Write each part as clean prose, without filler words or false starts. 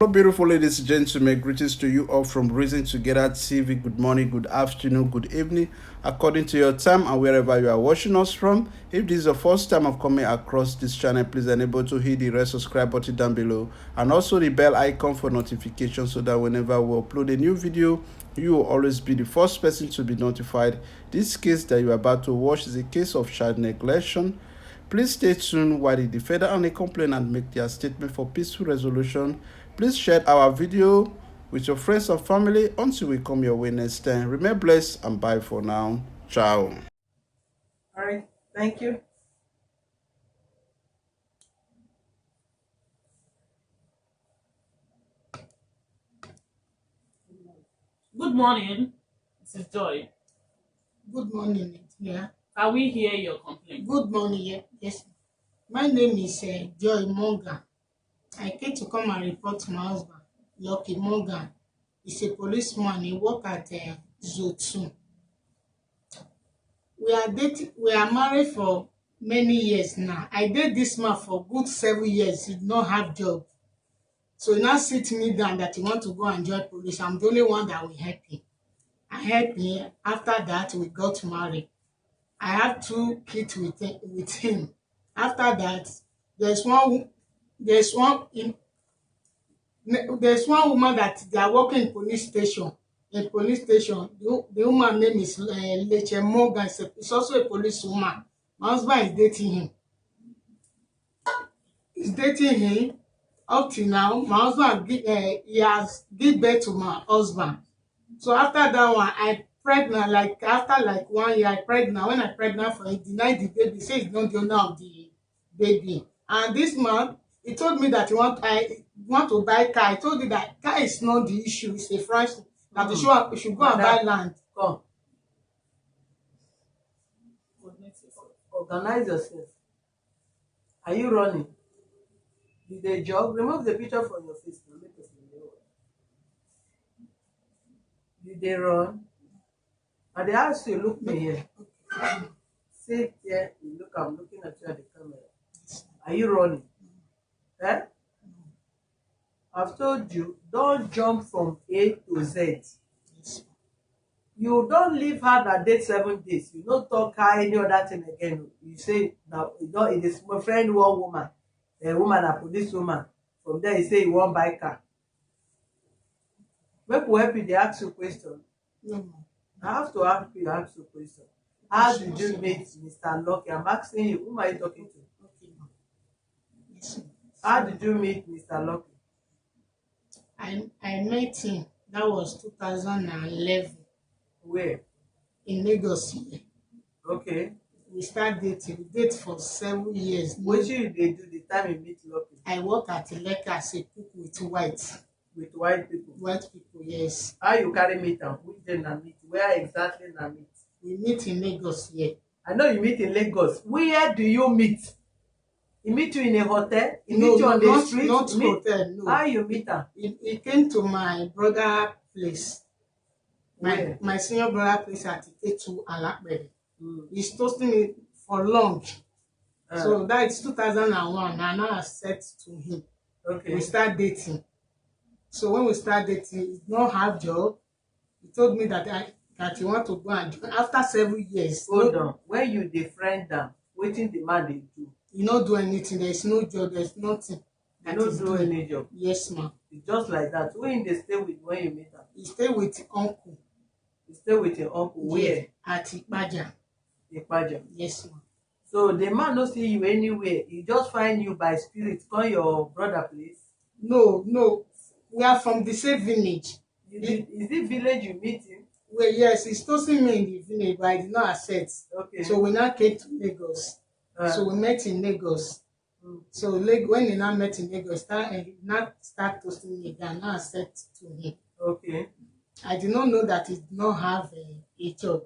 Hello, beautiful ladies and gentlemen. Greetings to you all from Reason Together TV. Good morning, good afternoon, good evening, according to your time and wherever you are watching us from. If this is the first time of coming across this channel, please enable to hit the red subscribe button down below and also the bell icon for notifications so that whenever we upload a new video, you will always be the first person to be notified. This case that you are about to watch is a case of child neglection. Please stay tuned while the defender and the complainant make their statement for peaceful resolution. Please share our video with your friends and family until we come your way next time. Remain blessed and bye for now. Ciao. All right, thank you. Good morning, Mrs. Joy. Good morning. Yeah. Can we hear your complaint? Good morning. Yeah. Yes. My name is Joy Morgan. I came to come and report to my husband, Lucky Morgan. He's a policeman. He work at Zoo 2. We are dating. We are married for many years now. I date this man for good 7 years. He did not have job. So he now sit me down that he want to go and join police. I'm the only one that will help him. I help him. After that, we got married. I have 2 kids with him. After that, there's one there's one in there's one woman that they are working in police station. In police station, the woman name is Leche Morgan. It's also a police woman. My husband is dating him. He's dating him up till now. My husband he has give birth to my husband. So after that one, I pregnant like after like 1 year, I pregnant. When I pregnant for him, deny the baby, say he's not the owner of the baby. And this man, he told me that I want to buy car. I told you that car is not the issue. It's a French that we should go and buy land. Come, organize yourself. Are you running? Did they jog? Remove the picture from your face. Make it from your way. Did they run? And they asked you, look me here. Sit here, you look, I'm looking at you at the camera. Are you running? Eh? I've told you, don't jump from A to Z. You don't leave her that date 7 days. You don't talk her any other thing again. You say now you don't it is my friend one woman, a woman a police woman. From there you say you won't buy car. Make we help you, they ask you question. No, I have to ask you question. How did you meet Mr. Lucky? I'm asking you, whom are you talking to? okay, no. Yes. How did you meet Mr. Lucky? I met him. That was 2011 Where? in Lagos. Here. Okay. We start dating. We date for 7 years. What should they do the time you meet Lucky? I work at Lekki as a cook with With white people. white people. Yes, How you carry meet am? Which day na meet? Where exactly na meet? we meet in Lagos here. I know you meet in Lagos. Where do you meet? He meet you in a hotel? He No, meet you no, on the not street? not He meet- hotel. No, How you meet am? he came to my brother place. Where? My senior brother place at Iketu Alapere. Mm. He's toasting me for lunch. Uh, So that is 2001. And now I said to him, okay. we start dating. So when we start dating, he did not have job. He told me that he want to go and join. After 7 years, Hold on. When you dey friend am, wetin the man dey do? he not do anything. There is no job. There is nothing He that no he's do doing. any job. Yes, ma'am. It's just like that. Who him dey stay with when you meet am? He stay with uncle. You stay with your uncle. Where? At Ipaja. Ipaja. Yes, ma'am. So the man no see you anywhere. He just find you by spirit. Come your brother place. No, no. We are from the same village. Is it village you meet him? Well, yes, he's toasting me in the village, but I did not accept. Okay. So we now came to Lagos. So we met in Lagos. Mm. So when he now met in Lagos, he now start toasting me again. Now I said to him, Okay. I did not know that he did not have a job.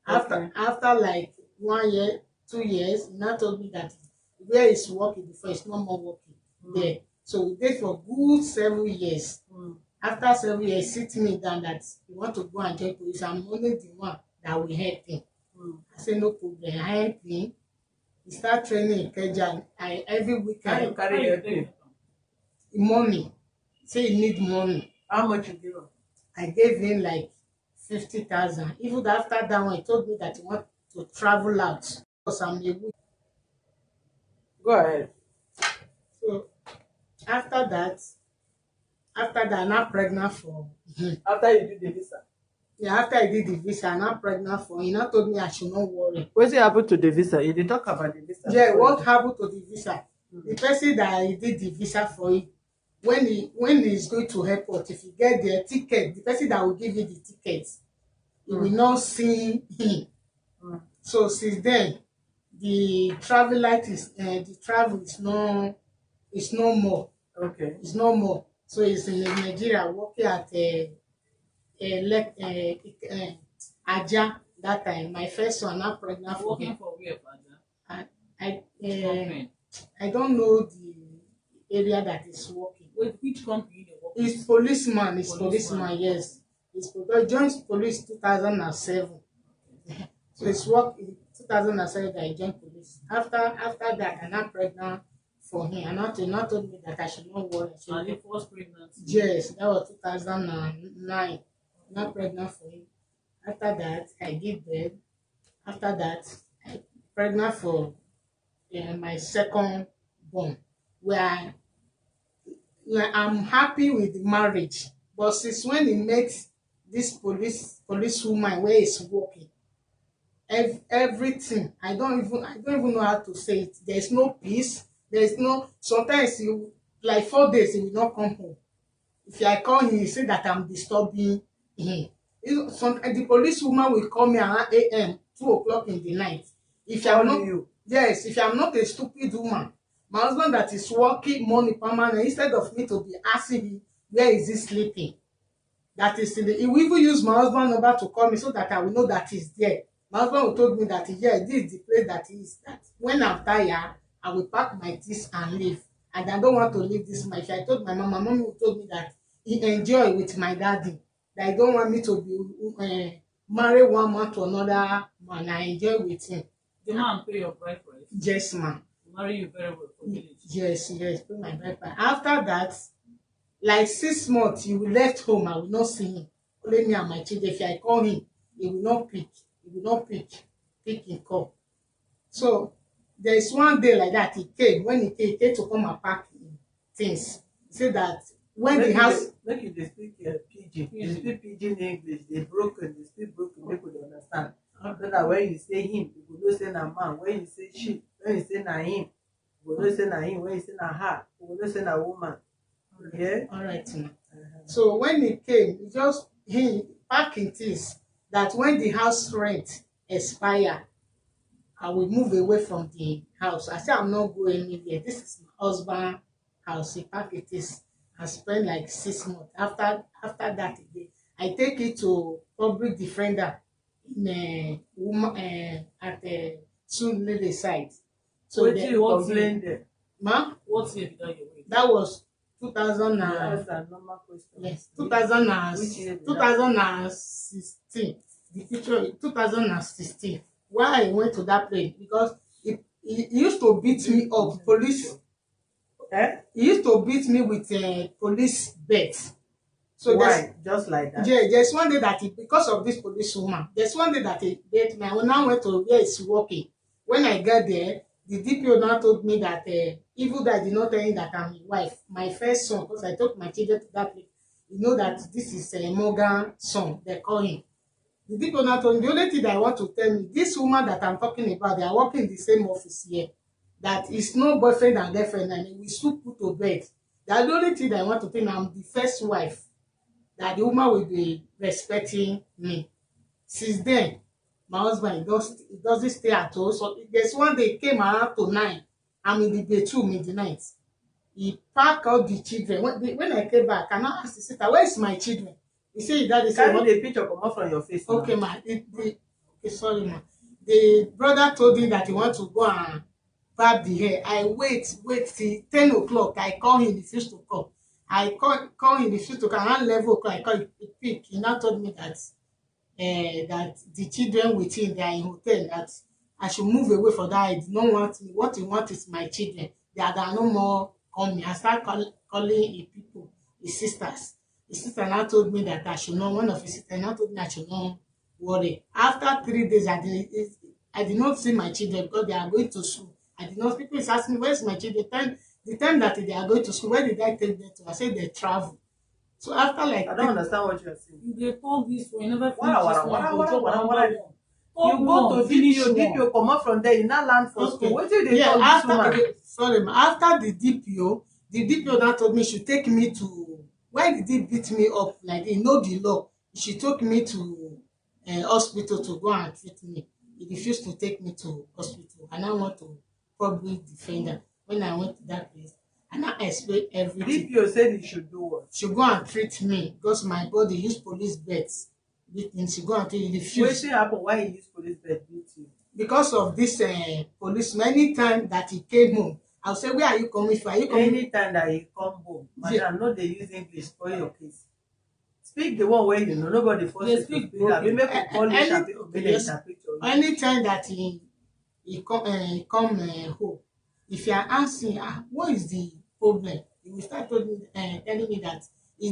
Okay. After like 1 year, 2 years, he now told me that where he's working before, he's no more working there. So we did for good 7 years. Mm. After 7 years, sit me down that he want to go and join police. I'm only the one that will help him. Mm. I said, no problem. I help him. He start training in Keja. Every week How you carry your thing? money. say he need money. How much you give him? I gave him like 50,000. Even after that one, he told me that he want to travel out because I'm a week. Go ahead. So after that, I'm not pregnant for After you do the visa. yeah, after I did the visa, I'm not pregnant for him. He now told me I should not worry. Wetin happen to the visa? You dey talk about the visa. Yeah, before what you- happened to the visa? The person that I did the visa for him, when he's going to airport, if he get the ticket, the person that will give you the ticket, you will not see him. Mm. So since then, the travel light is the travel is no more. Okay. It's no more. So he's in Nigeria working at Aja that time. My first one, not pregnant for Working him. for where, Father? I Company. I don't know the area that he's working. With which company they work? He's policeman. He's Policeman. policeman. Yes. He's because joined police 2007. So it's work in 2007 that I joined police. After that, I'm not pregnant for him. And not told me that I should not worry. I should And the not- first pregnancy. Yes, that was 2009. Not pregnant for him. After that, I give birth. After that, I pregnant for my second born. Where I'm happy with the marriage, but since when he met this policewoman where he's working, everything I don't even know how to say it. There's no peace. There's no. Sometimes you like 4 days he will not come home. If I call him, he say that I'm disturbing him. The policewoman will call me around a.m. 2 o'clock in the night. If I'm not, Calling you. yes, if I'm not a stupid woman, my husband that is working money permanent, instead of me to be asking him where is he sleeping, that is in the, he will even use my husband number to call me so that I will know that he's there. My husband will told me that yeah, this is the place that he is. That when I'm tired, I will pack my things and leave. And I don't want to leave this life. I told my mom, my mom told me that he enjoy with my daddy. That I don't want me to be marry one man to another man. I enjoy with him. The man pay your bride price. Yes, man. Marry you very well for village. Yes, pay my bride price. After that, like 6 months, he will left home. I will not see him. Only me and my children. If I call him, he will not pick. He will not pick him call. So there is one day like that he came. When he came to come and pack things. He said that when the house Make you dey speak pidgin. You speak pidgin English. Dey broken. Dey speak broken. Make we dey understand. So that when you say him, you go know say na man. When you say she, when you say na him, you go know say na him. When you say na her, you go know say na woman. Yeah. all right now. So when he came, he packing things that when the house rent expire, I will move away from the house. I said I'm not going anywhere. This is my husband house. He pack it is and spend like 6 months. After that again, I take it to public defender in at the Soon Lily side. So Wetin you what's complain there? ma, What year did I get with? that was 2000 That's a normal question. yes, Which year did that? 2016. The picture 2016. Why I went to that place because he used to beat me up. Police. Eh? He used to beat me with police bets. So Why? Just like that. there's one day that because of this police woman, there's one day that he beat me. I now went to where he's working. When I got there, the DPO now told me that even though I did not tell him that I'm his wife, my first son, because I took my children to that place, you know that this is Morgan son, they call him. The DPO now told me, the only thing that I want to tell me, this woman that I'm talking about, they are working in the same office here. That is no boyfriend and girlfriend, and we still put to bed. That's the only thing that I want to tell me, I'm the first wife. That the woman will be respecting me. Since then, my husband he doesn't stay at home. So there's one day he came around to 9. I'm in the bedroom in the night. He packed out the children. When I came back, I now asked the sister, where is my children? He said, Daddy said, Carry the picture comot from your face. now. okay, ma. Okay, sorry, ma. The brother told him that he want to go and barb the hair. I wait till 10 o'clock. I call him, he refused to come. I call him, he refused to come. Around 11 o'clock, I call him, he pick. He now told me that that the children with him, they are in hotel, that I should move away from that. I do not want me. What he want is my children. There are no more coming. I start calling the people. his sisters. His sister now told me that I should not, one of his sisters now told me I should not worry. After 3 days, I did not see my children because they are going to school. I did not, people is asking me, where's my children? The time that they are going to school, where did I take them to? I said they travel. So after like I don't understand what you are saying. You dey talk this one, you never finish Wara, this wara, one. wara, Go wara, chop wara, another wara. one. You Talk go one, to finish DPO, one. DPO come out from there, you now land for Okay. school. What did they yeah, tell this after woman? okay, sorry, ma, after the DPO now told me she should take me to, why did he beat me up like he know the law? She took me to hospital to go and treat me. He refused to take me to hospital, and I went to public defender. When I went to that place, and I explained everything. DPO said he should do what? She go and treat me because my body used police beds. She go and treat, he refused. Wetin happen? Why he use police bed beat you? Because of this policeman, anytime that he came home, I'll say, where are you coming from? Are you coming? Anytime that he come home, Yeah. madam, no dey use English for your case. Speak the one wey you know. Nobody force They you to speak speak. Abi make we call you Any- Shabi Obede yes. interpret your English. Anytime that he come home, if you are asking, what is the problem? He will start telling me that he's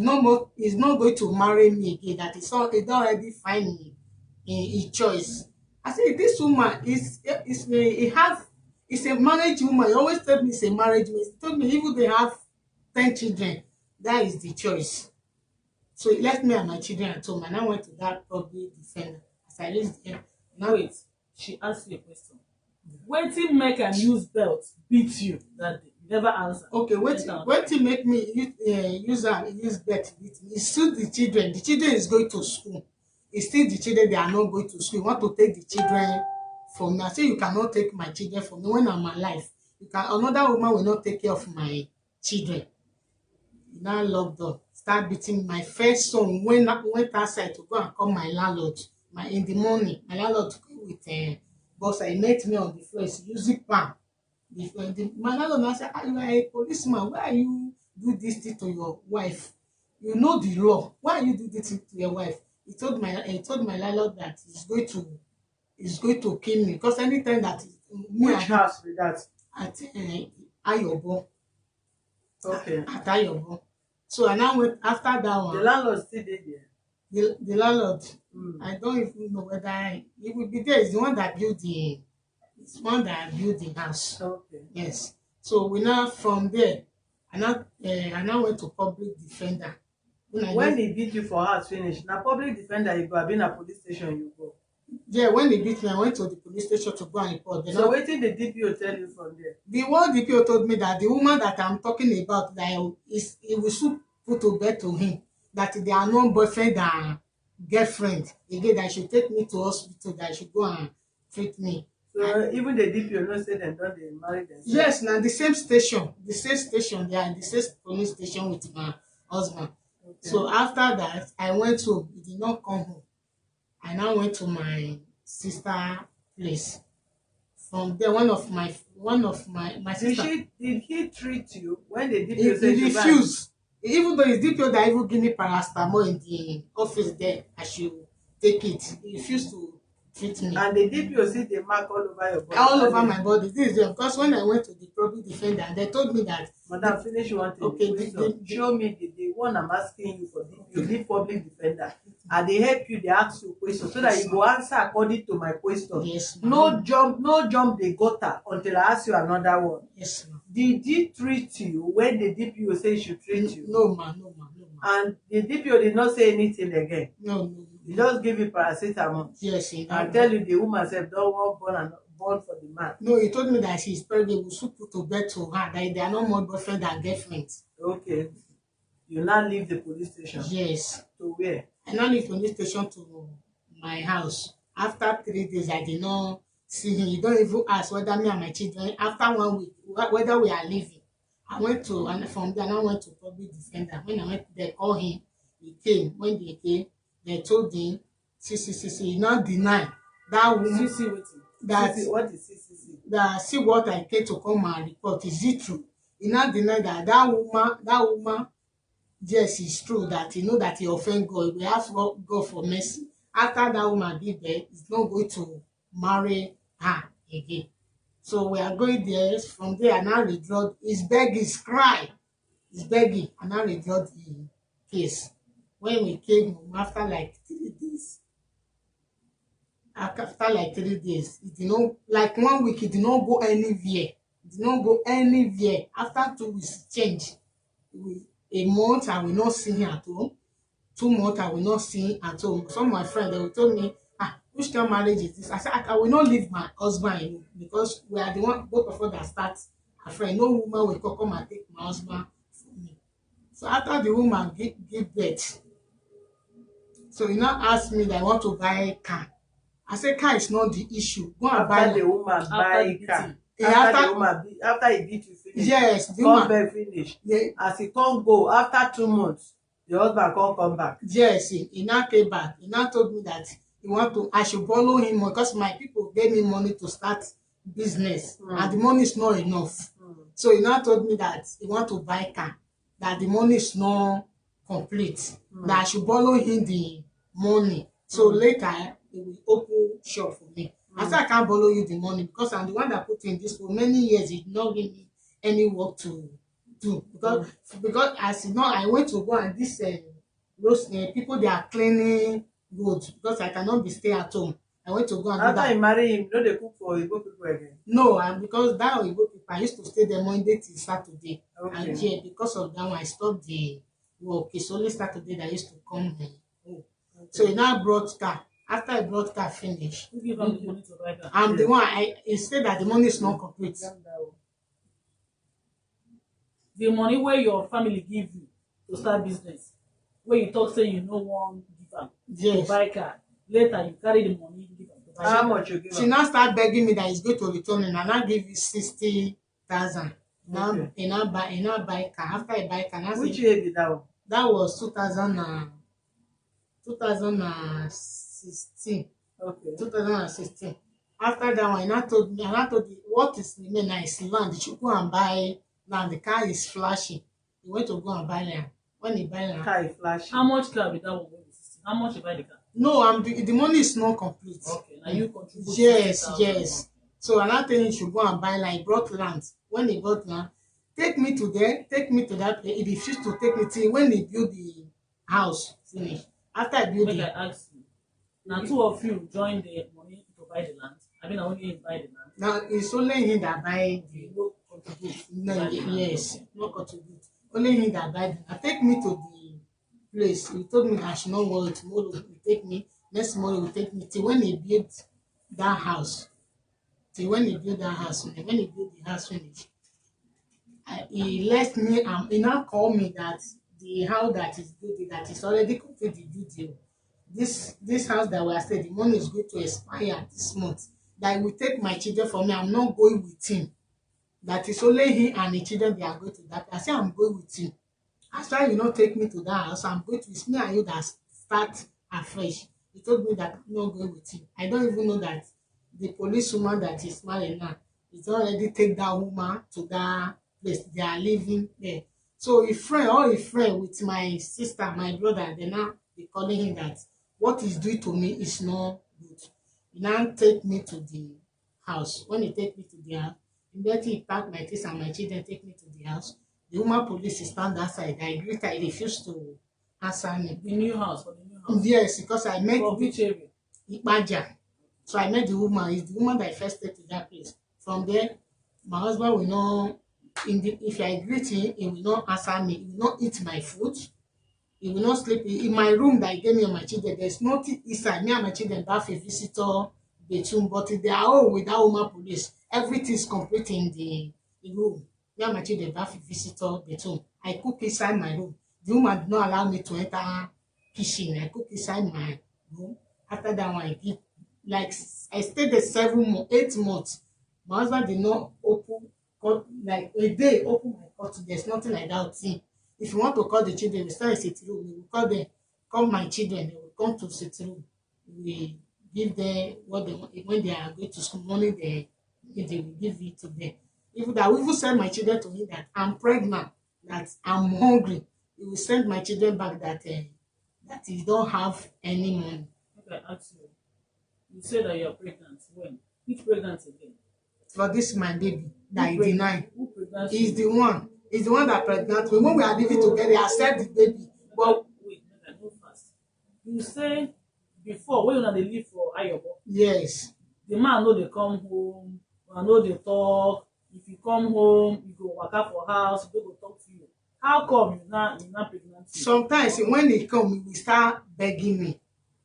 not going to marry me again. That he don't already find his choice. I say this woman is a marriage woman. He always tell me it's a marriage woman. He told me even they have 10 children, that is the choice. So he left me and my children at home, and I went to that public defender. As I reached there, now Wait, she asked you a question. Wetin make am use belt beat you that day? You never answer. okay, wait make me use bet with me. It's still the children. The children is going to school. It's still the children, they are not going to school. You want to take the children from me. I say you cannot take my children from me when I'm alive. Another woman will not take care of my children. Now locked up, start beating my first son. Went outside to go and call my landlord. In the morning, my landlord came with boss. He met me on the floor. He's using pan. My landlord now said, you are a policeman. Why are you do this thing to your wife? You know the law. Why are you do this thing to your wife? He told my landlord that he's going to kill me because anytime that me Which house be that? at Ayobo. Okay. At Ayobo. So I now went after that one. The landlord still dey there. The landlord, Mm. I don't even know whether he will be there. It's the one that built the house. Okay. Yes. So we now from there, I now went to public defender. When he beat you for house finish, na public defender you go, abi na police station you go. Yeah, when they beat me, I went to the police station to go and report. Then So wetin the DPO tell you from there? the one DPO told me that the woman that I'm talking about, that he will soon put to bed to him, that they are no boyfriend and girlfriend. Again, that should take me to hospital, that should go and treat me. So even the DPO know say dem don dey marry themselves. Yes, now the same station, they are in the same police station with my husband. Okay. So after that, I went home. He did not come home. I now went to my sister place. From there, one of my sister, Did he treat you when the he DPO said you refused. Even though it's DPO that even give me paracetamol in the office there, I should take it. He refused to treat me. and the DPO see the mark all over your body? All over my body. This is because when I went to the public defender, they told me that Madam, finish one thing. Okay, Show me the one I'm asking you for DPO, the public defender. And they help you, they ask you questions so that you go answer according to my question. yes, ma'am. No jump the gutter until I ask you another one. Yes, ma'am. Did he treat you when the DPO say he should treat you? No, ma'am. No, ma'am. No, ma'am. And the DPO did not say anything again. No. He just give you paracetamol Yes, he and tell you the woman said don't want born for the man. No, he told me that she's pregnant. We should put to bed to her that they are no more boyfriend and girlfriend. Okay. You now leave the police station. Yes. To where? I now leave police station to my house. After 3 days, I did not see him. He don't even ask whether me and my children, after 1 week, whether we are leaving. And from there, I went to public defender. When I went, they called him. He came. When they came, they told him, he now deny that woman. CC wetin? That CC, what is CCC? That see what I came to come and report. Is it true? He now denied that woman, yes, it's true that he know that he offend God. We ask God for mercy. After that woman did that, he's not going to marry her again. So we are going there. From there, I now withdraw. His beg, his cry. He's begging, and I withdraw the case. When we came home after like 3 days, after like 3 days, it did not, like 1 week, it did not go anywhere. It did not go anywhere. After 2 weeks, change. A month, I will not see him at home. 2 months, I will not see him at home. Some of my friends, they will tell me, which kind of marriage is this? I said, I will not leave my husband alone because we are the one, both of us that start a friend. No woman will come and take my husband from me. So after the woman give birth, so he now asked me that I want to buy a car. I said, car is not the issue. Go and buy After the woman buy car. Yeah, After the woman after he beat you finish. Yes, the come woman. back finish. Yeah, As he can't go after 2 months, the husband can't come back. yes, he now came back. He now told me that I should follow him because my people gave me money to start business, and the money is not enough. So he now told me that he want to buy car, that the money is not complete, that I should borrow him the money. So later he will open shop for me. I said I can't borrow you the money because I'm the one that put in this for many years. He did not give me any work to do because as you know, I went to go and this those people they are cleaning roads because I cannot be stay at home. I went to go and do After that. you marry him, no dey cook for Igbo people again. No, and because that Oyibo people, I used to stay there Monday till Saturday. Okay. And yeah, because of that one, I stopped the work. It's only Saturday that I used to come home. So he now brought car. After I brought car finish, Who give am the money to buy car? I'm the one. He said that the money is not complete. The money where your family give you to start business, where you talk say you no wan give am to Yes. buy car, later you carry the money give am to buy How car. much you give She am? now start begging me that he's going to return it, and I give you 60,000. Now Okay. he now buy car. After I buy car, now Which say year be that one? that was 2016. Okay. 2016. After that one, I told me, what is remain now is land. You should go and buy land. The car is flashing. He went to go and buy land. When he buy land, Car is flashing. How much car be that one wey be 16? How much you buy the car? no, the money is not complete. Okay, now you contribute. Yes, 60,000. yes. So another thing he should go and buy land. He brought land. When he brought land, take me to there, take me to that place. He refused to take me till when he built the house finish. After I built Make I the ask you. Now two of you join the money to buy the land. I mean, I only him buy the land. now it's only him that buy the You no contribute. to no, buy the land. yes, Okay. no contribute. Only him that buy them. Take me to the place. He told me I should not worry. Tomorrow he will take me. Next tomorrow he will take me till when he built that house. Till when he built that house. When he built the house finish, he left me and he now called me that the house that is built that is already complete the due deal. This house that we are staying, the money is going to expire this month. That he will take my children from me. I'm not going with him. That is only he and the children they are going to that. I say I'm going with him. After you not take me to that house, I'm going to it's me and you that start afresh. He told me that I'm not going with him. I don't even know that the police woman that is married now is already take that woman to that place. They are living there. So a friend with my sister, my brother, they now be calling him that what he's doing to me is not good. He now take me to the house. When he take me to the house, immediately he pack my things and my children take me to the house. The woman police stand outside. I greet her. He refused to answer me. The new house for the new house. Yes, because I met For which area? Ipaja. So I met the woman. It's the woman that I first take to that place. From there, my husband will not. If I greet him, he will not answer me. He will not eat my food. He will not sleep in my room that he gave me and my children. There's nothing inside. Me and my children bath a visitor bedroom, but they are all with that woman police. Everything is complete in the room. Me and my children bath a visitor bedroom. I cook inside my room. The woman did not allow me to enter kitchen. I cook inside my room. After that one, I give like I stayed there 8 months. My husband did not like a day open my curtain. There's nothing like that with him. If you want to call the children, we start a sitting room. We will call them, call my children. They will come to sitting room. We give them what they want. When they are going to school, money they will give it to them. Even that, we even send my children to him that I'm pregnant, that I'm hungry. He will send my children back that he don't have any money. Okay, I ask you. You say that you're pregnant. When? Which pregnant again? For this my baby that Who he deny. Who pregnant He's you? the one. He's the one that pregnant me. When we are living together, he accept the baby. But Wait, make I go fast. You say before when una dey live for Ayobo, yes, the man no dey come home, una no dey talk. If you come home, you go waka for house, he no go talk to you. How come you now pregnant you? sometimes when he come, he will start begging me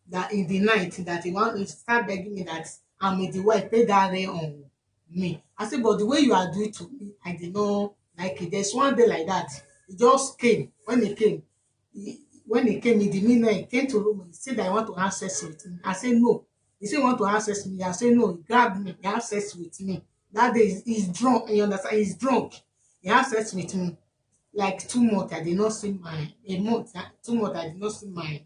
that in the night that he start begging me that I'm with the wife, pay that rent on me. I said, but the way you are doing to me, I did not like it. There's one day like that. He just came. When he came in the midnight, he came to room. He said, I want to have sex with me. I said, no. He said, want to have sex with me. I said, no. He grabbed me. He have sex with me. That day, he's drunk. You understand? He's drunk. He have sex with me. Like 2 months, I did not see my, a month, 2 months, I did not see my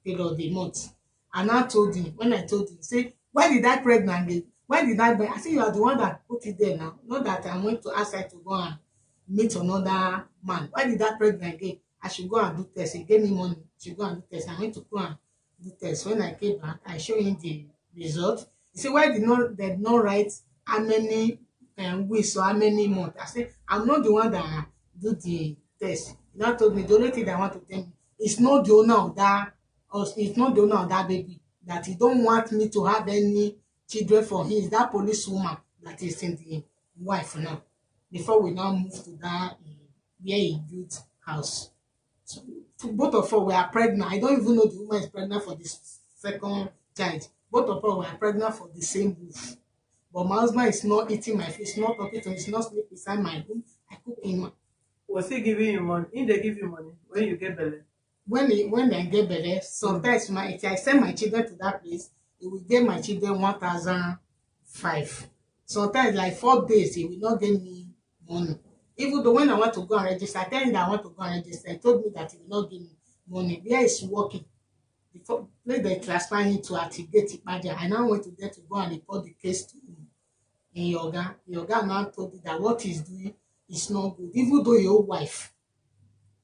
period a month. And I told him, when I told him, say, why did I pregnant again? Why did I? I say, you are the one that put it there now. Not that I went to outside to go and meet another man. Why did I pregnant again? I should go and do test. He gave me money. I should go and do test. I went to go and do test. When I came back, I showed him the result. He said, why they did not write how many weeks or how many months? I said, I'm not the one that do the test. He now told me the only thing that I want to tell me is not the owner of that, or it's not the owner of that baby. That he don't want me to have any children for him. Is that police woman that is in the wife now. Before we now move to that where he built house. So both of us were pregnant. I don't even know the woman is pregnant for the second child. Both of us were pregnant for the same roof. But my husband is not eating my fish, not talking to me, he's not sleeping beside my room. I cook him. Was he giving you money? If they give you money when you get belle? When I get belle, sometimes if I send my children to that place, he will give my children 1,005. Sometimes like 4 days, he will not give me money. Even though when I want to go and register, I tell him that I want to go and register. He told me that he will not give me money. Where is working? Before place they transfer him to Atigate Ipaja. I now went to there to go and report the case to him. In Yoga. Yoga now told me that what he's doing is not good. Even though your wife,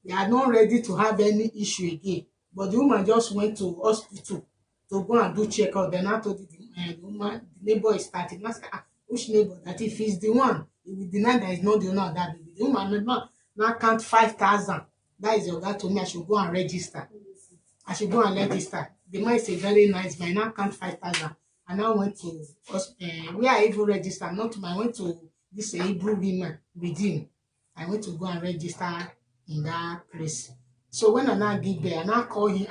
they are not ready to have any issue again. But the woman just went to hospital to go and do checkup. Then I told the woman, the neighbor is starting. I said, which neighbor? That if he's the one, he will deny that he's not the owner of that baby. The woman now count 5,000. That is Yoga told me I should go and register. I should go and register. The man is a very nice man. I now count 5,000. I now went to where I even registered, not to my, I went to this Hebrew woman within. I went to go and register in that place. So when I now give birth, I now call him,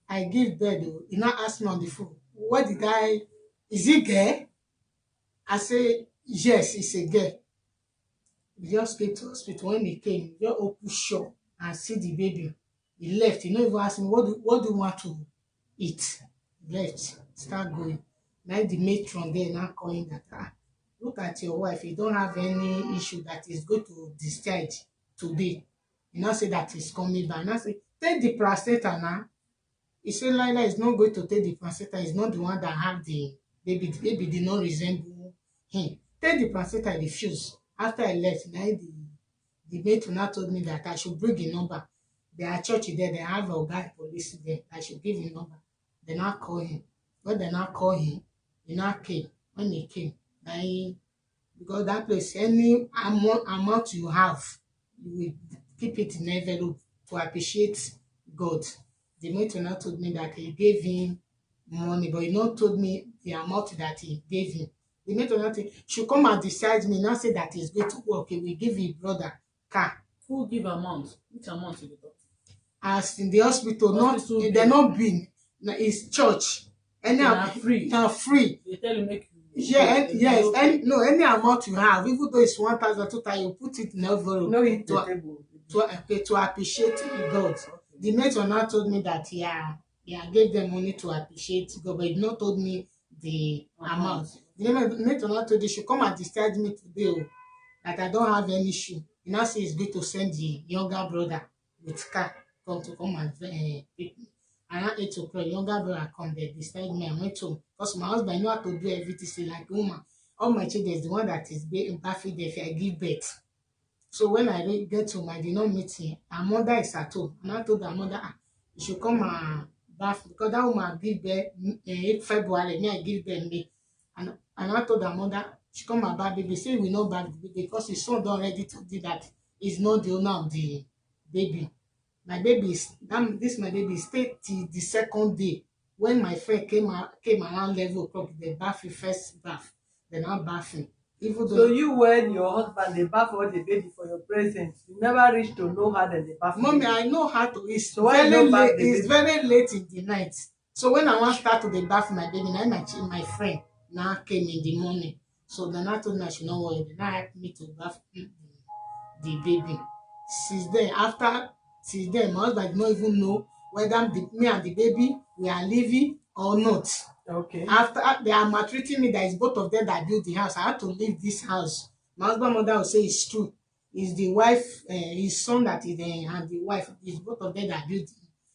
I give birth though. He now asked me on the phone, what did I, is he gay? I say, yes, it's a girl. He just came to hospital. When he came, he just open shop and see the baby. He left. He not even ask me, what do you want to eat? He left, start going. Now the matron there now calling that, look at your wife. You don't have any issue that is going to discharge today. You now say that he's coming back. Now say, take the placenta now. He said, Laila is not going to take the placenta. He's not the one that have the baby. The baby did not resemble him. Take the placenta, I refuse. After I left, now the matron now told me that I should bring a number. There are church there, they have a guy police there. I should give him number. They now call him. When they now call him, he now came. When he came, because that place, any amount you have, you will keep it in envelope to appreciate God. The matron now told me that he gave him money, but he not told me the amount that he gave him. The matron now said, should come and decide me. Now say that he's going to work. He will give his brother car. Who give amount? Which amount you dey talk? As in the hospital, Hospital not bill. they not been. It's church. Any Na free. na free. They tell you make you. Yeah, yes. Any amount you have, even though it's 1,000, 2,000, you put it in envelope No hit the to, table. to appreciate God. The matron now told me that I gave them money to appreciate God, but he not told me the amount. The matron now told me she come and discharge me today, that I don't have any issue. He now say he's going to send the younger brother with car come and pick me. Around 8 o'clock, younger brother come there, beside me. I went home because my husband know how to do everything. Say like woman, all my children is the one that is bathing there if I give birth. So when I get home, I did not meet him. Her mother is at home. And I told her mother, you should come and bath because that woman give birth 8 February. Me, I give birth May. And I told her mother, she come and bath baby. Say we not bath the baby because his son don't ready to do that. is not the owner of the baby. My baby is this my baby stayed till the second day when my friend came around 11 o'clock. They bath him first bath, then I bath him. Even So though you, when your husband dey baff all the baby for your presence, you never reach to know how dem dey baff mommy, baby. I know how to. It's So why you very no baff late. the It's baby? very late in the night. So when I want start to dey bath my baby, now my friend now came in the morning. So then I told me I should not worry. Then I helped me to bath the baby. Since then, my husband did not even know whether me and the baby we are living or not. Okay. After they are maltreating me, that is both of them that built the house. I had to leave this house. My husband mother will say it's true. It's the wife, his son that is there, and the wife. It's both of them that built it.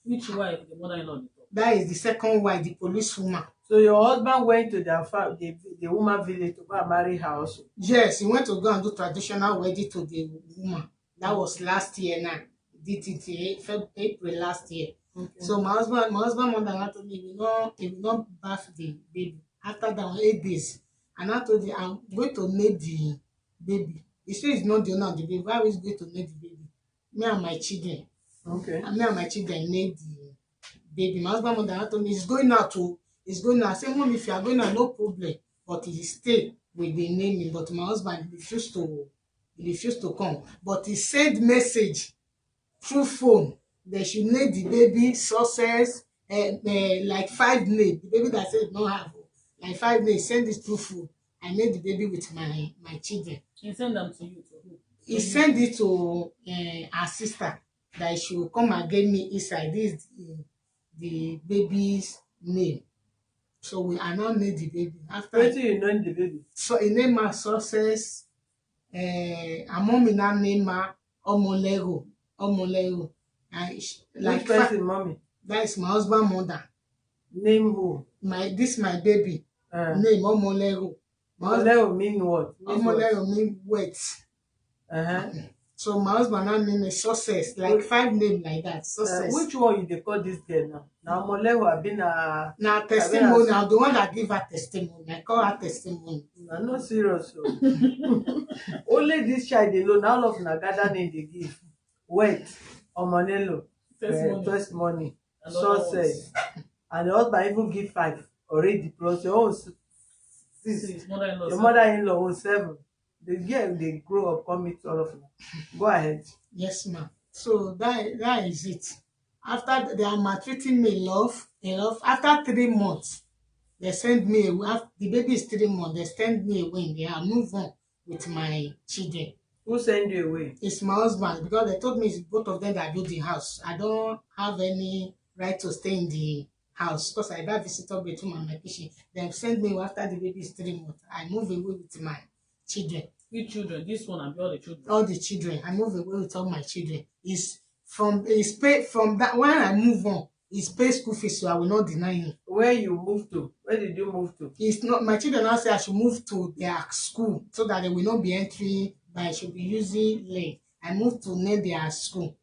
Which wife? The mother-in-law dey talk. That is the second wife, the police woman. So your husband went to their farm, the woman village to go and marry her also. Yes, he went to go and do traditional wedding to the woman. That was last year now. Did it in April last year. Okay. So my husband mother now told me he will not bath the baby. After that 8 days. And I told him I'm going to name the baby. He said he's not the owner of the baby. Why is he going to name the baby? Me and my children. Okay. And me and my children named the baby. My husband mother now told me he's going out to I said, Mom, if you are going out, no problem. But he stay with the naming. But my husband refused to come. But he sent message through phone. They should name the baby success, like 5 names. The baby that said no have like 5 names. Send this through phone. I made the baby with my children. He send them to you to who? He sent it to her sister that she will come and get me inside. This is the baby's name. So we are now made the baby. After Wetin you name the baby? so he name her success. Her mommy now name her Omolero. And like Which person, mommy? that is my husband mother. Name who? This my baby. Name Omolero. Omolero mean what? Omolero mean wet. So my husband now name a success, like 5 names like that. Success. Which one you dey call this girl now? Na Omolero abi na? Now testimony. I'm the one that give her testimony. I call her testimony. Na no serious o. Only this child alone, na all of una gather name dey give. Wet, Omonelo, testimony, success, and the husband even give 5 already plus your own 6. Mother-in-law. Your mother-in-law own 7. The girl dey grow up come meet all of una. Go ahead. Yes, ma'am. So that is it. After they are maltreating me, love. After 3 months, they send me away. The baby is 3 months. They send me away. They are move on with my children. Who send you away? It's my husband, because they told me it's both of them that built the house. I don't have any right to stay in the house because I buy visitor bedroom and my kitchen. They send me after the baby is 3 months. I move away with my children. Which children? This one and all the children. All the children. I move away with all my children. It's pay from that when I move on. It's pay school fees, so I will not deny him. Where you move to? Where did you move to? It's not my children now say I should move to their school so that they will not be entering, but I should be using lane. I moved to near their school.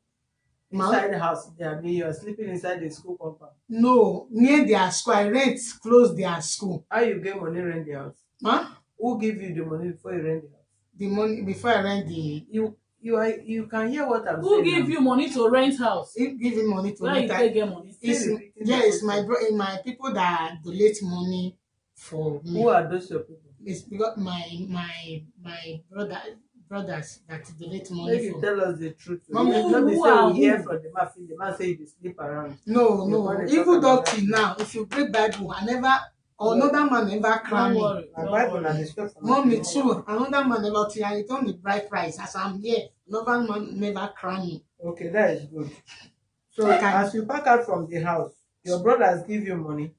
Inside the house, you are sleeping inside the school compound. No, near their school. I rent close their school. How you get money rent the house? Huh? Who give you the money before you rent the house? The money before I rent the. You can hear what I'm saying. Who give you money to rent house? Give him money to Where you take get money? It's my people that donate money for me. Who are those your people? It's because my brothers that donate money Make you for. tell us the truth. Mommy, Let me who say are we hear who? from the man. The man say you sleep around. No. Even though till that. now, if you read Bible, another man never cry Don't me. worry. My Don't Bible worry. na the scripture. Mommy too, another man never till I return the bride price. As I'm here, another man never cry me. Okay, that is good. So Okay. as you pack out from the house, your brothers give you money.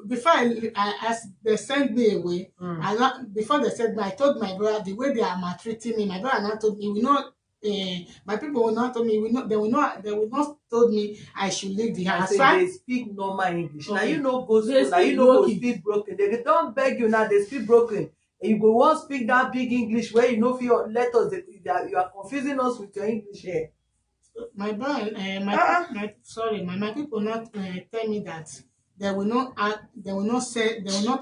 Before as they sent me away, before they sent me, I told my brother the way they are maltreating me. My brother now told me, my people will not told me, they will not told me I should leave the I house. say So they speak normal English. Now Okay. you know go They school. Now you speak know go broken. speak broken. They don't beg you now. They speak broken. And you go want speak that big English where you know feel let us. You are confusing us with your English here. my brother, my people not tell me that they will not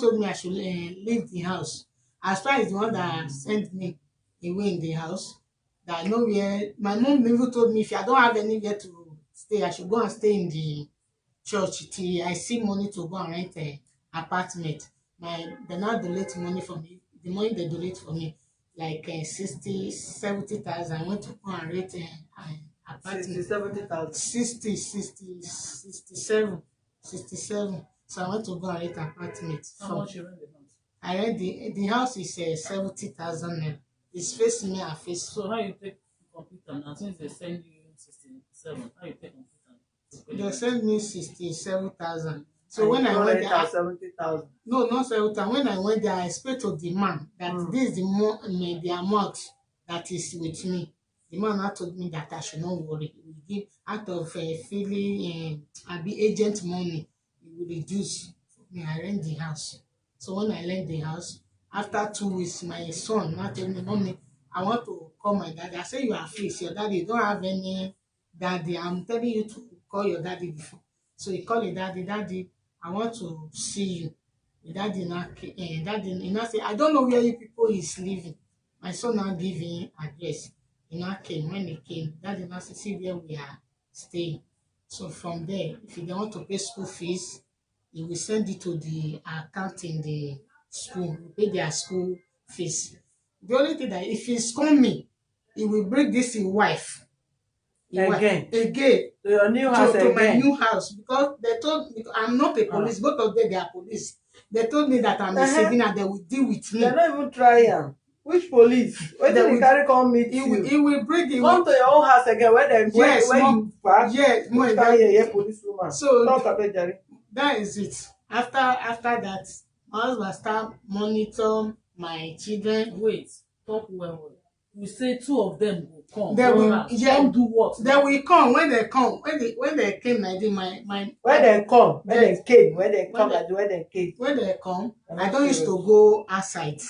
told me I should leave the house. As far as the one that sent me away in the house, that I know where my mom even told me if I don't have anywhere to stay, I should go and stay in the church till I see money to go and rent a apartment. They now donate money for me. The money they donate for me, like 60, 70,000. I went to go and rent an apartment. 70,000. 67. So I went to go and rent an apartment. How much you rent the house? I rent the house is 70,000 naira. It's facing me and face. So how you take computer now since they send you 67? How you take computer? They sent me 67,000. So And when you I don't went rent there, out 70,000. no, not 7,000. When I went there, I spoke to the man that this is the amount that is with me. The man now told me that I should not worry. He will give out of feeling be agent money. He will reduce for me. I rent the house. So when I rent the house, after 2 weeks, my son now told me, Mommy, I want to call my daddy. I said, you are free. Your daddy don't have any daddy. I'm telling you to call your daddy before. So he called the daddy. Daddy, I want to see you. The daddy now daddy he now say, I don't know where you people is living. My son now give him address. He now came. When he came, daddy now say, see where we are staying. So from there, if they want to pay school fees, he will send it to the account in the school, pay their school fees. The only thing that if he's coming, he will bring this his wife. Again? Again. To your new house To my again? new house, because they told me I'm not a police. Both of them they are police. They told me that I'm a civilian and they will deal with me. They don't even try am. Which police? Where did will- he carry come meet He you? will bring it. Come to your own house again where them Yes, where Mom. you park. Yes, Mom, Which that- kind here police woman? So- talk about Jerry. That is it. After that, my husband start monitor my children. Wait, talk well. You say two of them will come. They will- Come yeah. do what? They will come when they come. When they came, like this, my Where they come? Where Yes. they came? Where they When come? they- Like where they came? when they come, I'm I not don't used to serious. go outside.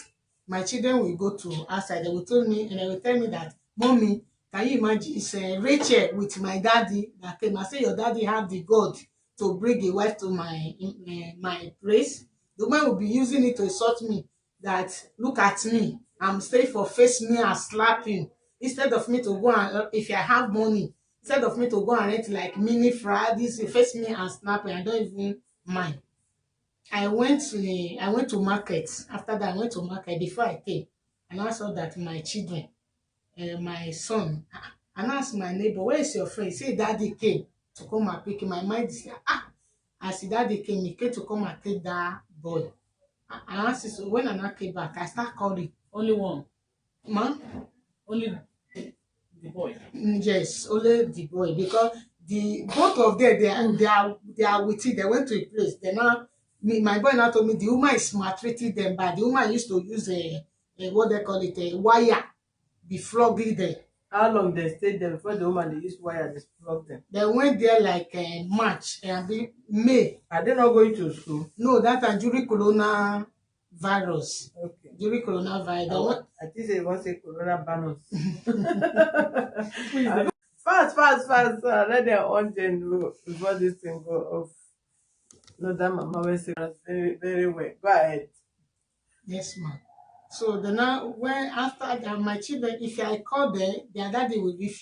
My children will go to outside. They will tell me and they will tell me that, Mommy, can you imagine? It's Rachel with my daddy that came. I say your daddy have the God to bring a wife to my place. The man will be using it to insult me. That look at me, I'm staying for face me and slap him instead of me to go and if I have money. Instead of me to go and rent like mini fry, this face me and snap me. I don't even mind. I went to market. After that, I went to market. Before I came, and I saw that my children, my son, and I asked my neighbor, where is your friend? He said, Daddy came to come and pick him. My mind is, I see Daddy came. He came to come and take that boy. And I asked, so when I now came back, I start calling, Only one. Ma, Only the boy. yes, only the boy, because the both of them they are with it. They went to a place. They now my boy now told me the woman is maltreating them, but the woman used to use a what they call it, a wire, be flogging them. How long they stayed there before the woman they use wire to plug them? They went there like March and May. Are they not going to school? No, that are during coronavirus. Okay. During coronavirus, they went, I think they want to say corona banners. Fast. Let them on them before this thing go off. No, that mama will say us very, very well. Go ahead. yes, ma'am. So then now, when after that, my children, if I call them, their daddy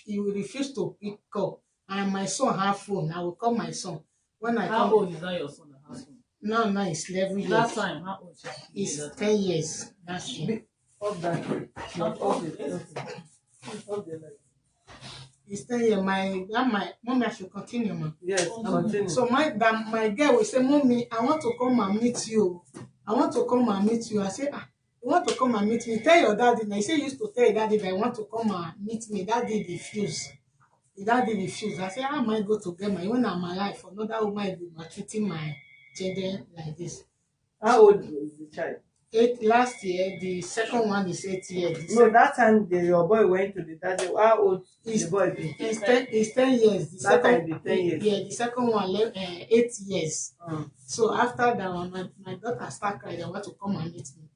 he will refuse to pick up. And my son have phone. I will call my son. When I How call, old is that your son that has one? now it's 11 years. That time, how old is he? It's 10 years. That's it. Off that. Not off it. Off the light. It's 10 years. My mommy, I should continue, ma. Yes, continue. So my girl will say, Mommy, I want to come and meet you. I want to come and meet you. I say, you want to come and meet me? Tell your daddy. Now, he say, you used to tell your daddy that I want to come and meet me. Daddy refused. The daddy refused. I say, how am I going to get my when I'm alive? Another woman will be maltreating my children like this. How old is the child? Last year, the second one is 8 years. The No, that time your boy went to the daddy. How old is It's- the boy be? it's 10 years. The That second, time be 10 years. Yeah, the second one 8 years. Mm. So after that one, my daughter start crying. I want to come and meet me.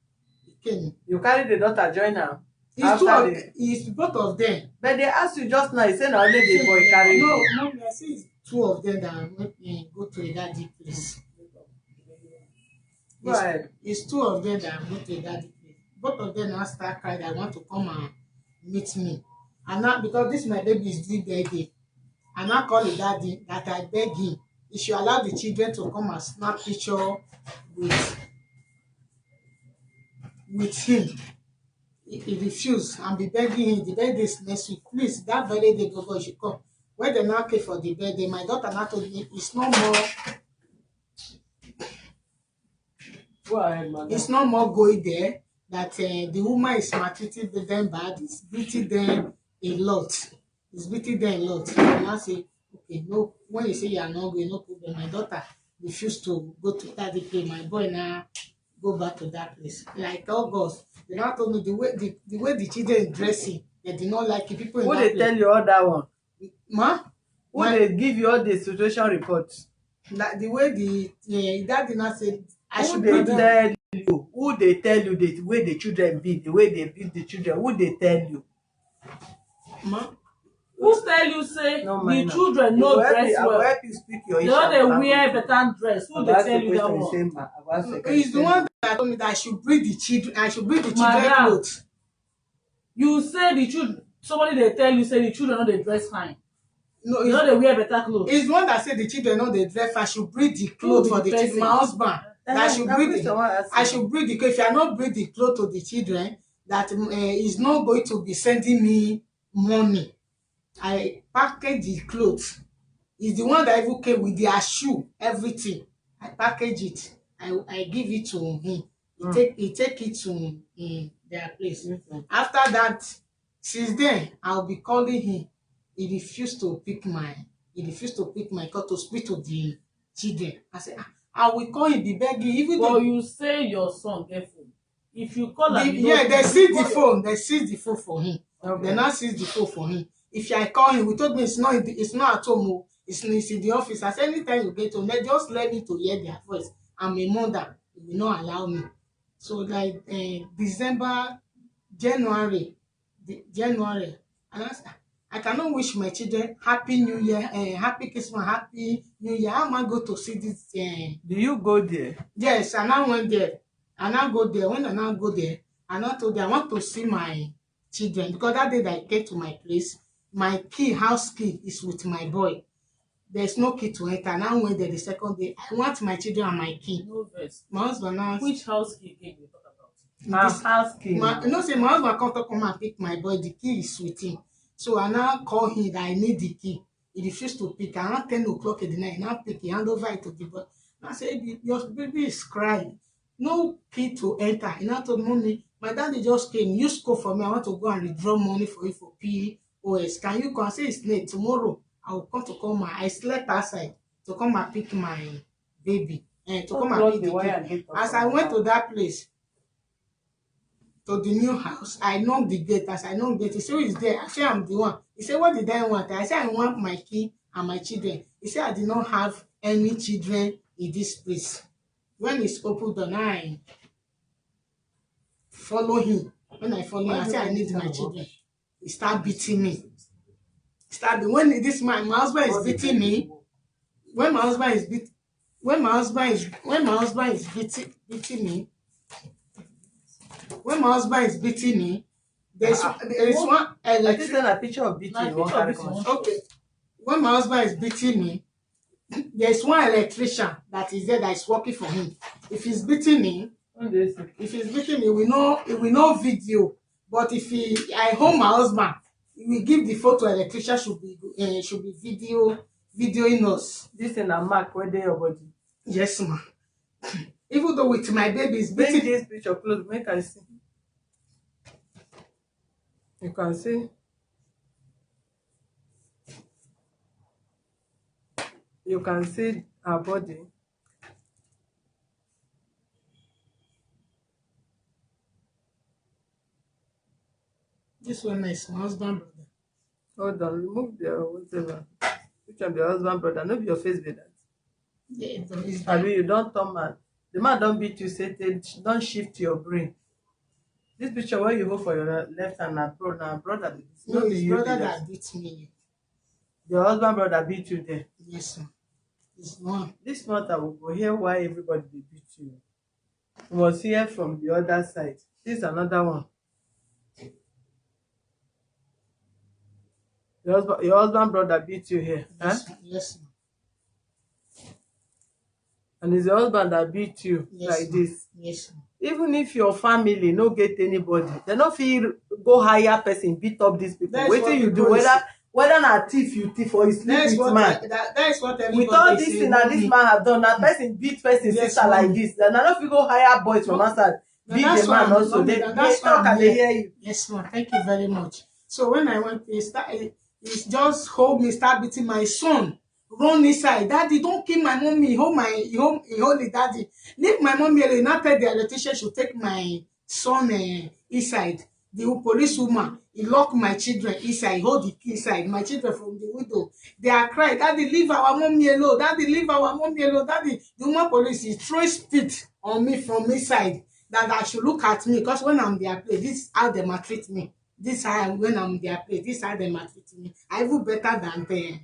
He came. You carry the daughter join her. It's both of them. But they asked you just now, you say na only the boy carry. No, mommy, I say it's two of them that went go to a daddy place. Go ahead. It's two of them that go to a daddy place. Both of them now start crying. I want to come and meet me. And now because this my baby is due birthday, I now call the daddy that I beg him he should allow the children to come and snap picture with him. He refuse and be begging him the birthday is next week, please that birthday go you should come. When they now pay for the birthday, my daughter now told me it's no more. Go ahead, madam. It's no more going there, that the woman is maltreating them bad, is beating them a lot. It's beating them a lot. And I say, okay, no, when you say you are not going, no problem. My daughter refused to go to that place. My boy now go back to that place. Like August, they now told me the way the children dressing, they did not like it. People in Who that they place. tell you all that one? Ma? Who they give you all the situation reports? Like the way the that did not say I Who should they bring the tell you? Who they tell you the way the children be, the way they beat the children? Who they tell you? ma. Who tell you say No, the mind children now. no I dress will well? help you speak your They issue. no dey wear better dress. Who dey tell you that one? He's the one that told me that I should bring the children. I should bring the children Madam. clothes. You say the children. Somebody dey tell you say the children no dey dress fine. No, They no dey wear better clothes. he's the one that said the children know the dress. I should bring the clothes Who for be the the children. My person? husband. That I should bring the. I should. should bring the clothes. If I not bring the clothes to the children, that he's not going to be sending me money. I package the clothes. He's the one that even came with their shoe, everything. I package it. I give it to him. He take it to their place. After that, since then, I'll be calling him. He refused to pick my call to speak to the children. I said, I will call him, be begging. Even But though you say your son get phone. If you call am, you yeah, no they pick, seize you the call phone. They seize the phone for him. Okay. They now seize the phone for him. If I call him, we told me it's not at home. Oh. It's in the office. As anytime you get home, they just let me to hear their voice. I'm a mother. They will not allow me. So like December, January, and I cannot wish my children happy New Year, happy Christmas, happy New Year. How am I going to see this? Do you go there? Yes, I now went there. I now go there. When I now go there, I now told them I want to see my children because that day that I get to my place, my key, house key, is with my boy. There's no key to enter. I now went there the second day. I want my children and my key. no vex. My husband now. Which house key you talk about? This- I'm asking. no, say my husband come and pick my boy. The key is with him. So I now call him that I need the key. He refused to pick. Around 10 o'clock in the night, he now pick. He hand over it to the boy. I said, your baby is crying. No key to enter. He now told mommy, my daddy just came. You scope for me. I want to go and withdraw money for you for POS. Can you come? I say it's late. Tomorrow I will come to come. I slept outside to come and pick my baby. And to come and pick the key. As I went to that place, to the new house, I knocked the gate. As I knocked the gate, he said, who is there? I said, I'm the one. He said, what did I want? I said, I want my key and my children. He said, I did not have any children in this place. When it's opened door, I follow him. When I follow him, I said, I need my children. He start beating me. When this man, my husband is beating me. When my husband is beating me, when my husband is beating me, there's one I think send a picture of beating. Na You want picture of carry beating, come. okay. When my husband is beating me, there's one electrician that is there that is working for him. If he's beating me, we know video. But if I hold my husband, we give the photo. Electrician should be videoing us. This in a mark where they your body. Yes, ma. Even though with my baby is Bring beating. this picture close, make I see. You can see. You can see her body. This one is my husband brother. Hold on, remove the whatever. Which one be your husband brother? No be your face be that. Yeah, it's I mean, you don't turn man. The man don't beat you, say don't shift your brain. This picture where you go for your left hand na brother. no, be his you be brother that. that beat me. Your husband brother beat you there. Yes, sir. It's one. This month I will go hear why everybody dey beat you. We must hear from the other side. This is another one. Your husband brother beat you here, eh? Yes, ma. Yes, ma. And it's your husband that beat you Yes, like ma. this. Yes, ma. Even if your family no get anybody, they no fit go hire person beat up these people. That is what Wetin you do, people is. whether na thief you thief or you sleep That is with what man. that is what With everybody all is this saying. thing that this Mommy. man have done, na person beat person Yes, sister like mommy. this. Then na no fit go hire boys from outside Now beat that's the why man also. mommy, They that's why talk I'm and they here. hear you. Yes, ma. Thank you very much. So when I went, he just hold me, start beating my son. Run inside, daddy, don't kill my mommy. Hold the daddy. Leave my mommy alone. Not tell the electrician should take my son inside. The police woman, he lock my children inside, hold the key inside. My children from the window, they are crying, daddy, leave our mommy alone. Daddy, leave our mommy alone. Daddy, the woman police is throwing spit on me from inside. That I should look at me because when I'm their place, this is how they maltreat me. This how when I'm their place, this is how they maltreat me. I even better than them.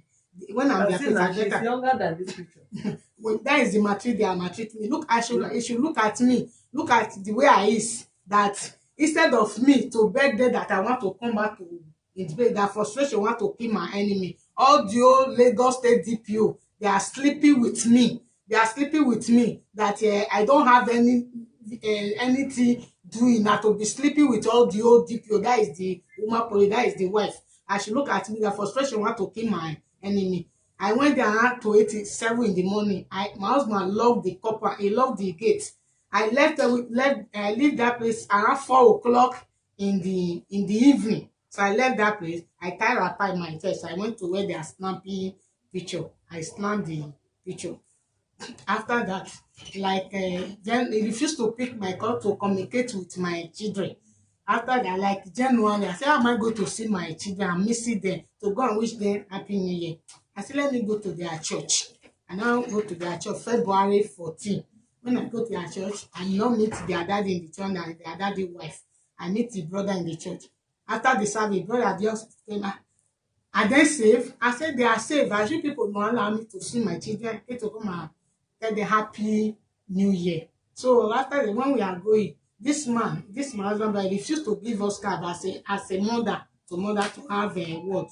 When I'm their See place, now, I she's better. younger than this picture. Well, that is the maltreat they are maltreating me. Look, you should look at me. Look at the way I is. That instead of me to beg them that I want to come back to it, that frustration want to kill my enemy. All the old Lagos State DPO, they are sleeping with me. They are sleeping with me. That I don't have anything doing. That to be sleeping with all the old DPO. That is the woman police. That is the wife. I should look at me. That frustration want to kill my enemy. I went there around 2:87 in the morning. My husband locked the copper. He locked the gate. I leave that place around 4 o'clock in the evening. So I left that place. I tied wrapper in my chest. I went to where they are snapping picture. I snapped the picture. After that, like then he refused to pick my call to communicate with my children. After that, like January, I said, how am I going to see my children? I'm missing them to go and wish them Happy New Year. I said, let me go to their church. I now go to their church February 14. When I go to their church, I now meet their daddy in the church and their daddy wife. I meet the brother in the church. After the service, brother just came out. Are they safe? I said they are safe. I should people not allow me to see my children. Get to come and tell the Happy New Year. So after when we are going, this my husband, but refused to give us card as a mother to have a word.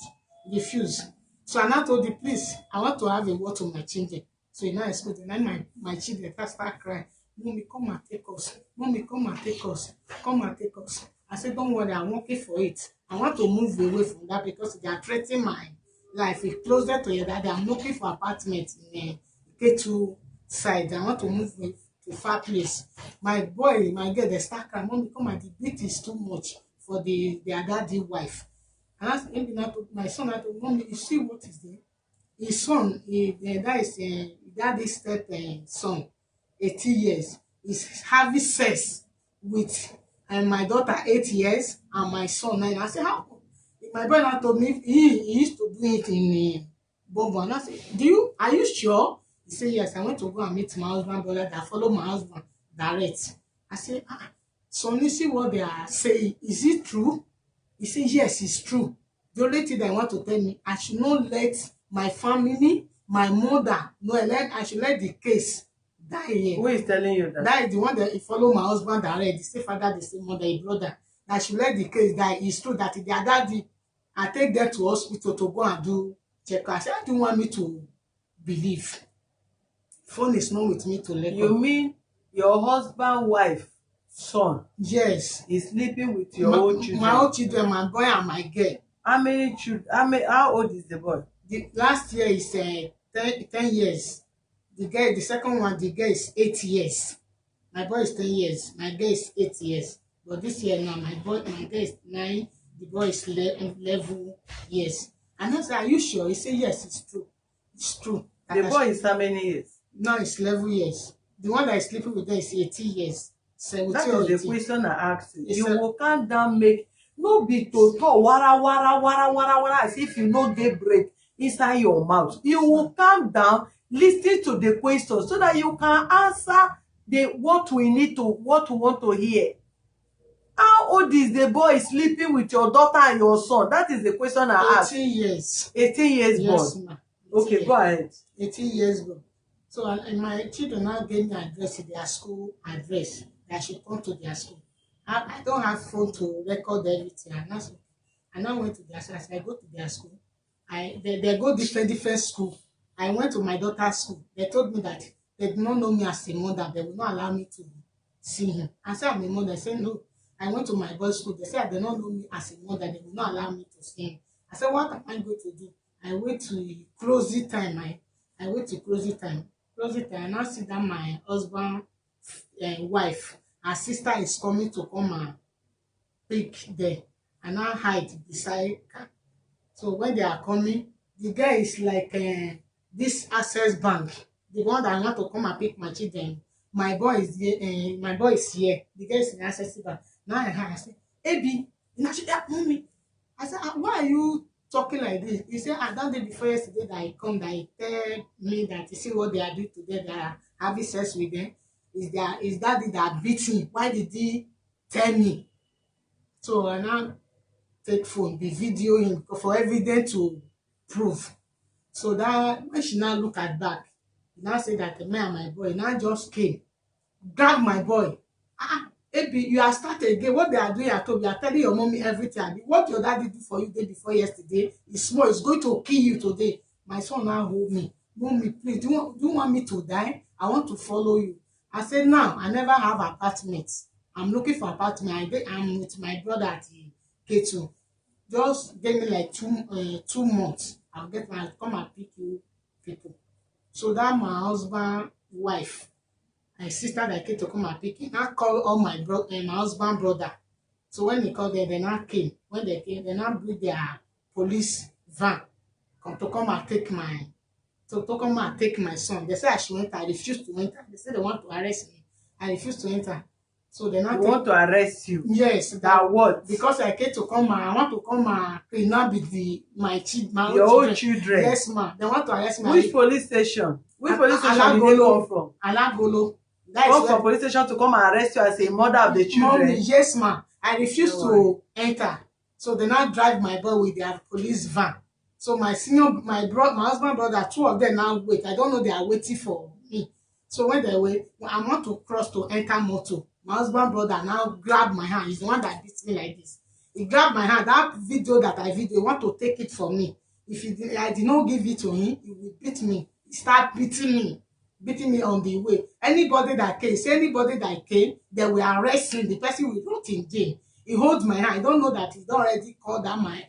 Refuse. So I now told the please, I want to have a word to my children. So he now excluded. Then my children start crying. Mommy, come and take us. Mommy, come and take us. Come and take us. I said, don't worry, I'm working for it. I want to move away from that because they are threatening my life. It's closer to your daddy. I'm looking for apartment in K2 side. I want to move to far place. My girl, they start crying. Mommy, come and the beat is too much for their daddy wife. And that's maybe not my son. I told mommy, you see what is there? His son, that is daddy's step son, 18 years, is having sex with my daughter 8 years and my son 9. I said, how? My brother told me he used to do it in Bongo. And I said, are you sure? He said, yes. I went to go and meet my husband brother that follow my husband direct. I said, son, you see what they are saying? Is it true? He said, yes, it's true. The only thing they want to tell me, I should not let my family, my mother, no, I should let the case die here. Who is telling you that? That is the one that he follow my husband direct. The same father, the same mother, his brother. I should let the case die. It's true that their daddy, I take them to hospital to go and do check. I said, I don't want me to believe. Phone is not with me to let You mean your husband wife son yes is sleeping with your own children? My own children, my boy and my girl. How many children? How old is the boy? The last year is 10 years. The second one, the girl is 8 years. My boy is 10 years. My girl is 8 years. But this year now, my girl is 9. The boy is 11 years. And I said, are you sure? He said, yes, it's true. It's true. The boy is how many years? Now it's 11 years. The one that is sleeping with them is 18 years. 17 That or is the 18. question I asked you. It's You a- will calm down, make no be to talk wara as if you no get break inside your mouth. You will calm down, listen to the question so that you can answer what we want to hear. How old is the boy sleeping with your daughter and your son? That is the question I asked. 18 years. 18 years Yes, boy. ma. Okay, 18 go ahead. 18 years ago. So and my children now gave me address, their school address, that I should come to their school. I don't have phone to record everything. And I now went to their school. I said, I go to their school. They go different school. I went to my daughter's school. They told me that they do not know me as a mother. They will not allow me to see him. I said, I'm a mother. I said, no. I went to my boys' school. They said they don't know me as a mother. They will not allow me to see him. I said, what am I going to do? I wait to closing time. I wait to closing time. Closing time. I now see that my husband, wife, her sister is coming to come and pick there. I now hide beside her. So when they are coming, the guy is like this Access Bank, the one that I want to come and pick my children. My boy is here. My boy is here. The guy is in Access Bank. Now I say, Ebi, you know, she help mommy. I said, why are you talking like this? He said, I done it before yesterday that he come, that he tell me that you see what they are doing today, they are having sex with them. Is that that beat him? Why did he tell me? So I now take phone, be video him for evidence to prove. So that when she now look at back, he now say that me and my boy now just came, grab my boy. Ebi, you are started again. What they are doing at home, you are telling your mommy everything. What your daddy do for you day before yesterday is small. It's going to kill you today. My son now hold me. Mommy, please, do you want me to die? I want to follow you. I said, no, I never have apartments. I'm looking for apartment. I'm with my brother at the K2. Just give me like 2 months. I'll come and pick you people. So that my husband, wife, my sister that came to come and pick him, I call all my husband brother. So when they called them, they now came. When they came, they now bring their police van to come and take my son. They said I should enter. I refused to enter. They said they want to arrest me. I refused to enter. So they now want to arrest you? Yes. That what? Because I came to come and I want to come and kidnap my your own children. Yes, ma'am. They want to arrest me. Which police station? Which police station did they come from? Alagolo. Come from police station to come and arrest you as a mother of the children? Mommy, yes, ma'am. I refused to enter. So they now drive my boy with their police van. So my husband brother, 2 of them now wait. I don't know, they are waiting for me. So when they wait, I want to cross to enter motor. My husband brother now grab my hand. He's the one that beats me like this. He grabbed my hand. That video that I he want to take it from me. If I did not give it to him, he will beat me. He start beating me on the way. Anybody that came, they will arrest him. The person will rot in jail. He holds my hand. I don't know that he's already called that my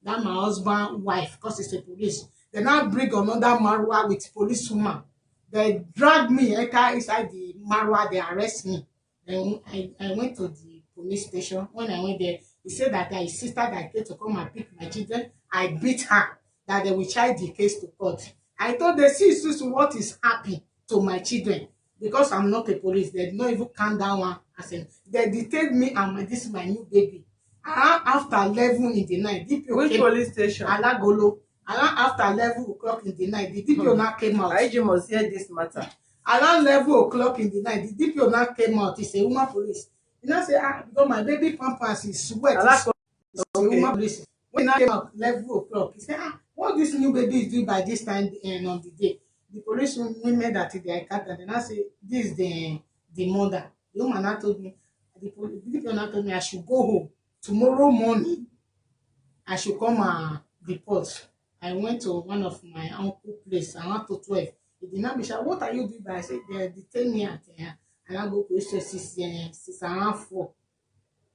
husband wife, because he's a police. They now bring another Marwa with policewoman. They drag me inside the Marwa. They arrest me. Then I went to the police station. When I went there, he said that his sister that came to come and pick my children, I beat her, that they will charge the case to court. I told them, see what is happening to my children, because I'm not a police. They did not even calm down one. I said, they detained me and this is my new baby. After 11 in the night, DPO Which came, police station? Alagolo. After 11 o'clock in the night, the DPO now came out. IG must hear this matter. Around 11 o'clock in the night, the DPO now came out. It's a woman police. He now say, because my baby pampers is wet. It's a woman police. When he came out 11 o'clock, he said, what this new baby is doing by this time on the day? The police women that they are cut, and they now say, this is the mother. The woman now told me, the DPO now told me I should go home. Tomorrow morning, I should come and report. I went to one of my uncle's place. I went to 12. He did not be sure. What are you doing? I said, they detained me at and I go to six around 4.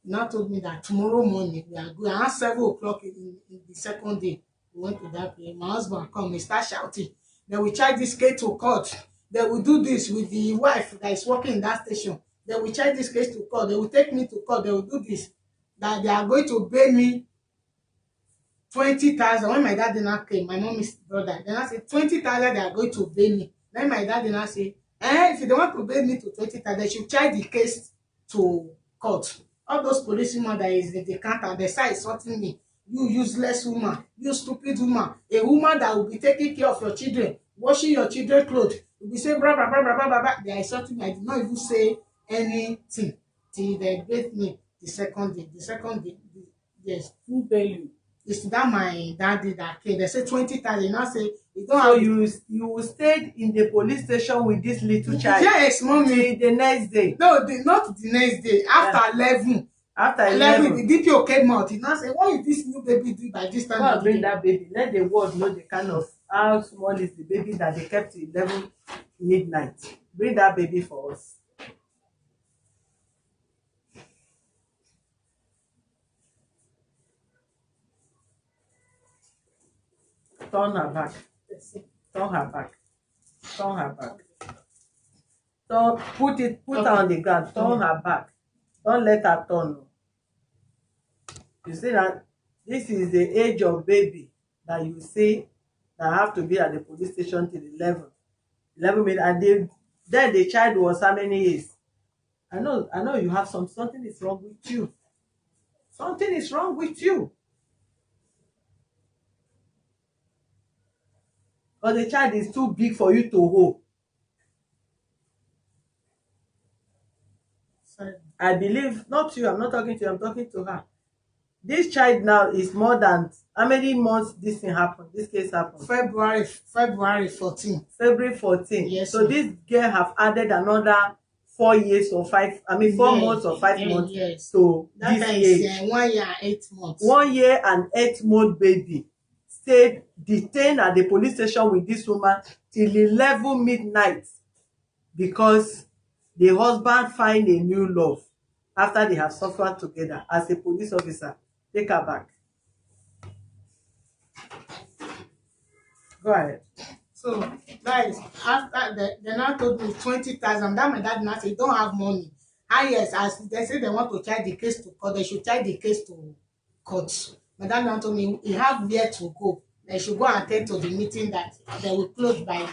He now told me that tomorrow morning we are going. Around 7 o'clock in the second day, we went to that place. My husband come, he start shouting. They will charge this case to court. They will do this with the wife that is working in that station. They will charge this case to court. They will take me to court. They will do this. That they are going to pay me 20,000. When my dad did not came, my mommy's brother, then I said 20,000 they are going to pay me. Then my dad did not say, if they want to pay me to 20,000, they should charge the case to court. All those policemen that is in the counter, they start insulting me. You useless woman, you stupid woman, a woman that will be taking care of your children, washing your children's clothes. Will be saying blah blah blah blah blah blah. They are insulting me. I did not even say anything till they beat me. The second day, yes. Who bail you? It's that my daddy that came. They say 20,000. Now say you don't So have. you stayed in the police station with this little child? Yes, mommy. Till the next day? No, not the next day. After 11, After 11, 11, the DPO came out. He now said, what is this new baby doing by this time? go and bring that baby. Let the world know the kind of how small is the baby that they kept till 11 midnight. Bring that baby for us. Turn her back. Turn her back. Turn her back. Put her on the ground. Turn her back. Don't let her turn. You see that this is the age of baby that you say that have to be at the police station till 11 minutes, and then the child was how many years? I know you have something is wrong with you. Something is wrong with you. But the child is too big for you to hold. Sorry. I believe, not you, I'm not talking to you, I'm talking to her. This child now is more than how many months this thing happened? This case happened? February 14. February 14. Yes. So this girl have added another 4 years or 5, 4 months or 5 months yes. to That this is age. 1 year and 8 months. 1 year and 8 month baby stayed detained at the police station with this woman till 11 midnight because the husband find a new love after they have suffered together. As a police officer, take her back. Go ahead. So that is after they now told me 20,000. That my dad now say don't have money. Yes, as they say they want to charge the case to court, they should charge the case to court. My dad now told me he have where to go. They should go and attend to the meeting that they will close by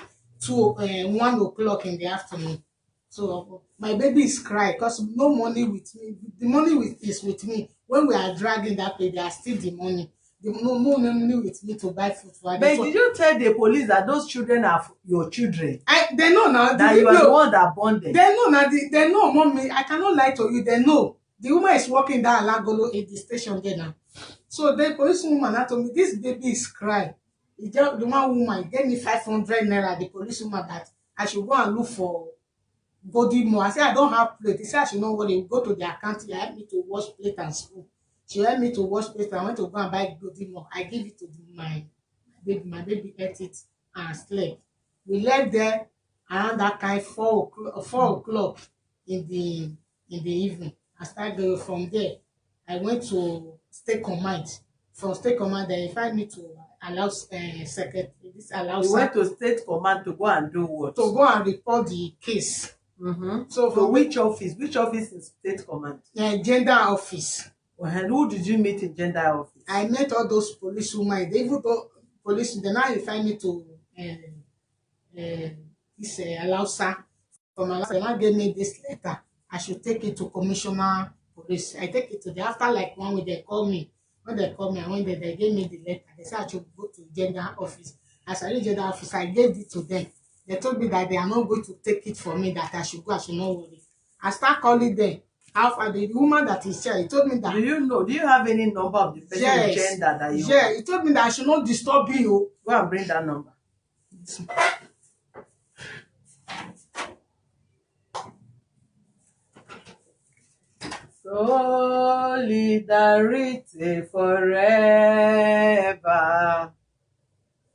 1 o'clock in the afternoon. So my baby is crying because no money with me. The money is with me. When we are dragging that baby, I steal the money. No money with me to buy food for her. But did you tell the police that those children are your children? They know now. That you are the one that born them. They know now. They know, mommy. I cannot lie to you. They know. The woman is working down Alagolo at the station there now. So the police woman now told me this baby is crying. The one woman gave me 500 naira. The police woman that I should go and look for body more. I said I don't have plate. He said I should not worry. Go to the account. He helped me to wash plate and spoon. She helped me to wash plate. I went to go and buy body more. I gave it to my baby. My baby ate it and slept. We left there around that kind 4 o'clock in the evening. I started from there. I went to state command. From state command, they invited me to allow secretary. This allows. You went to state command to go and do what? To go and report the case. Mm-hmm. So for which office? Which office is state command? Gender office. Well, and who did you meet in gender office? I met all those police women. They even police. They now invite me to this Alausa. From Alausa, they now gave me this letter. I should take it to commissioner police. I take it to the after like 1 week. They call me. When they call me, I went there. They gave me the letter. They said I should go to gender office. As I reached gender office, I gave it to them. They told me that they are not going to take it for me. That I should go. I should not worry. I start calling them. How far the woman that is here, he told me that. Do you have any number of the person gender that you? Yeah, he told me that I should not disturb you. Go and bring that number. Solidarity forever.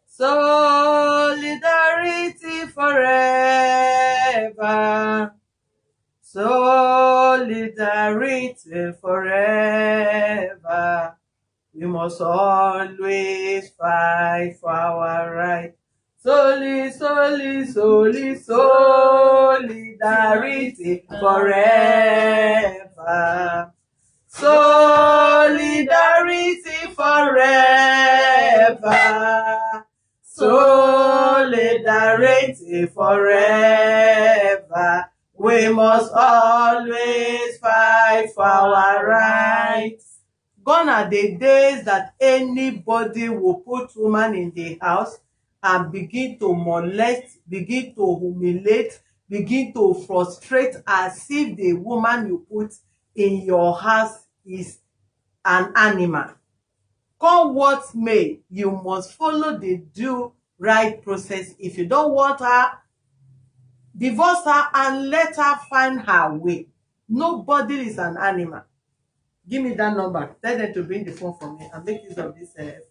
Solidarity forever. Solidarity forever. We must always fight for our right. Solidarity forever. Solidarity forever. Solidarity forever. We must always fight for our rights. Gone are the days that anybody will put woman in the house and begin to molest, begin to humiliate, begin to frustrate as if the woman you put in your house is an animal. Come what may, you must follow the due right process. If you don't want her, divorce her and let her find her way. Nobody is an animal. Give me that number. Tell them to bring the phone for me and make use of this freshener.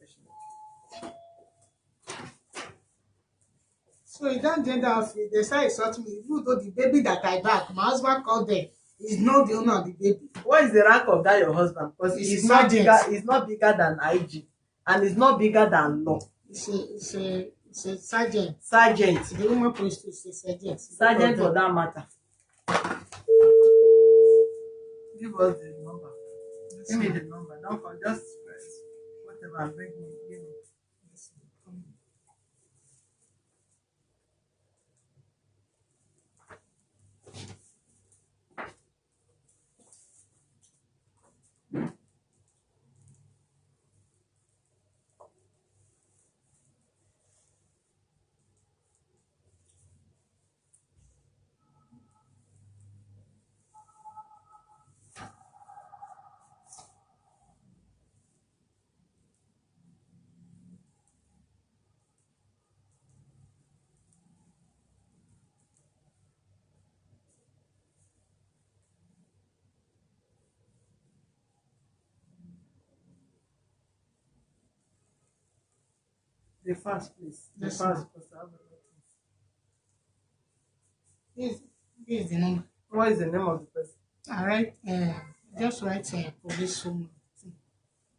So you don't gender outfit, they say insult me, even though the baby that I back, my husband called them, is not the owner of the baby. What is the rank of that your husband? Because He's he's not sergeant. bigger. He's not bigger than IG, and he's not bigger than law. It's a sergeant. Sergeant. The woman police is a sergeant. Sergeant for that matter. Give us the number. Give me the number. Don't come. Just press whatever and bring me. Give me. The fast, please. The Yes, fast, ma'am. because I have a lot Here's the number. What is the name of the person? I write, just write police woman.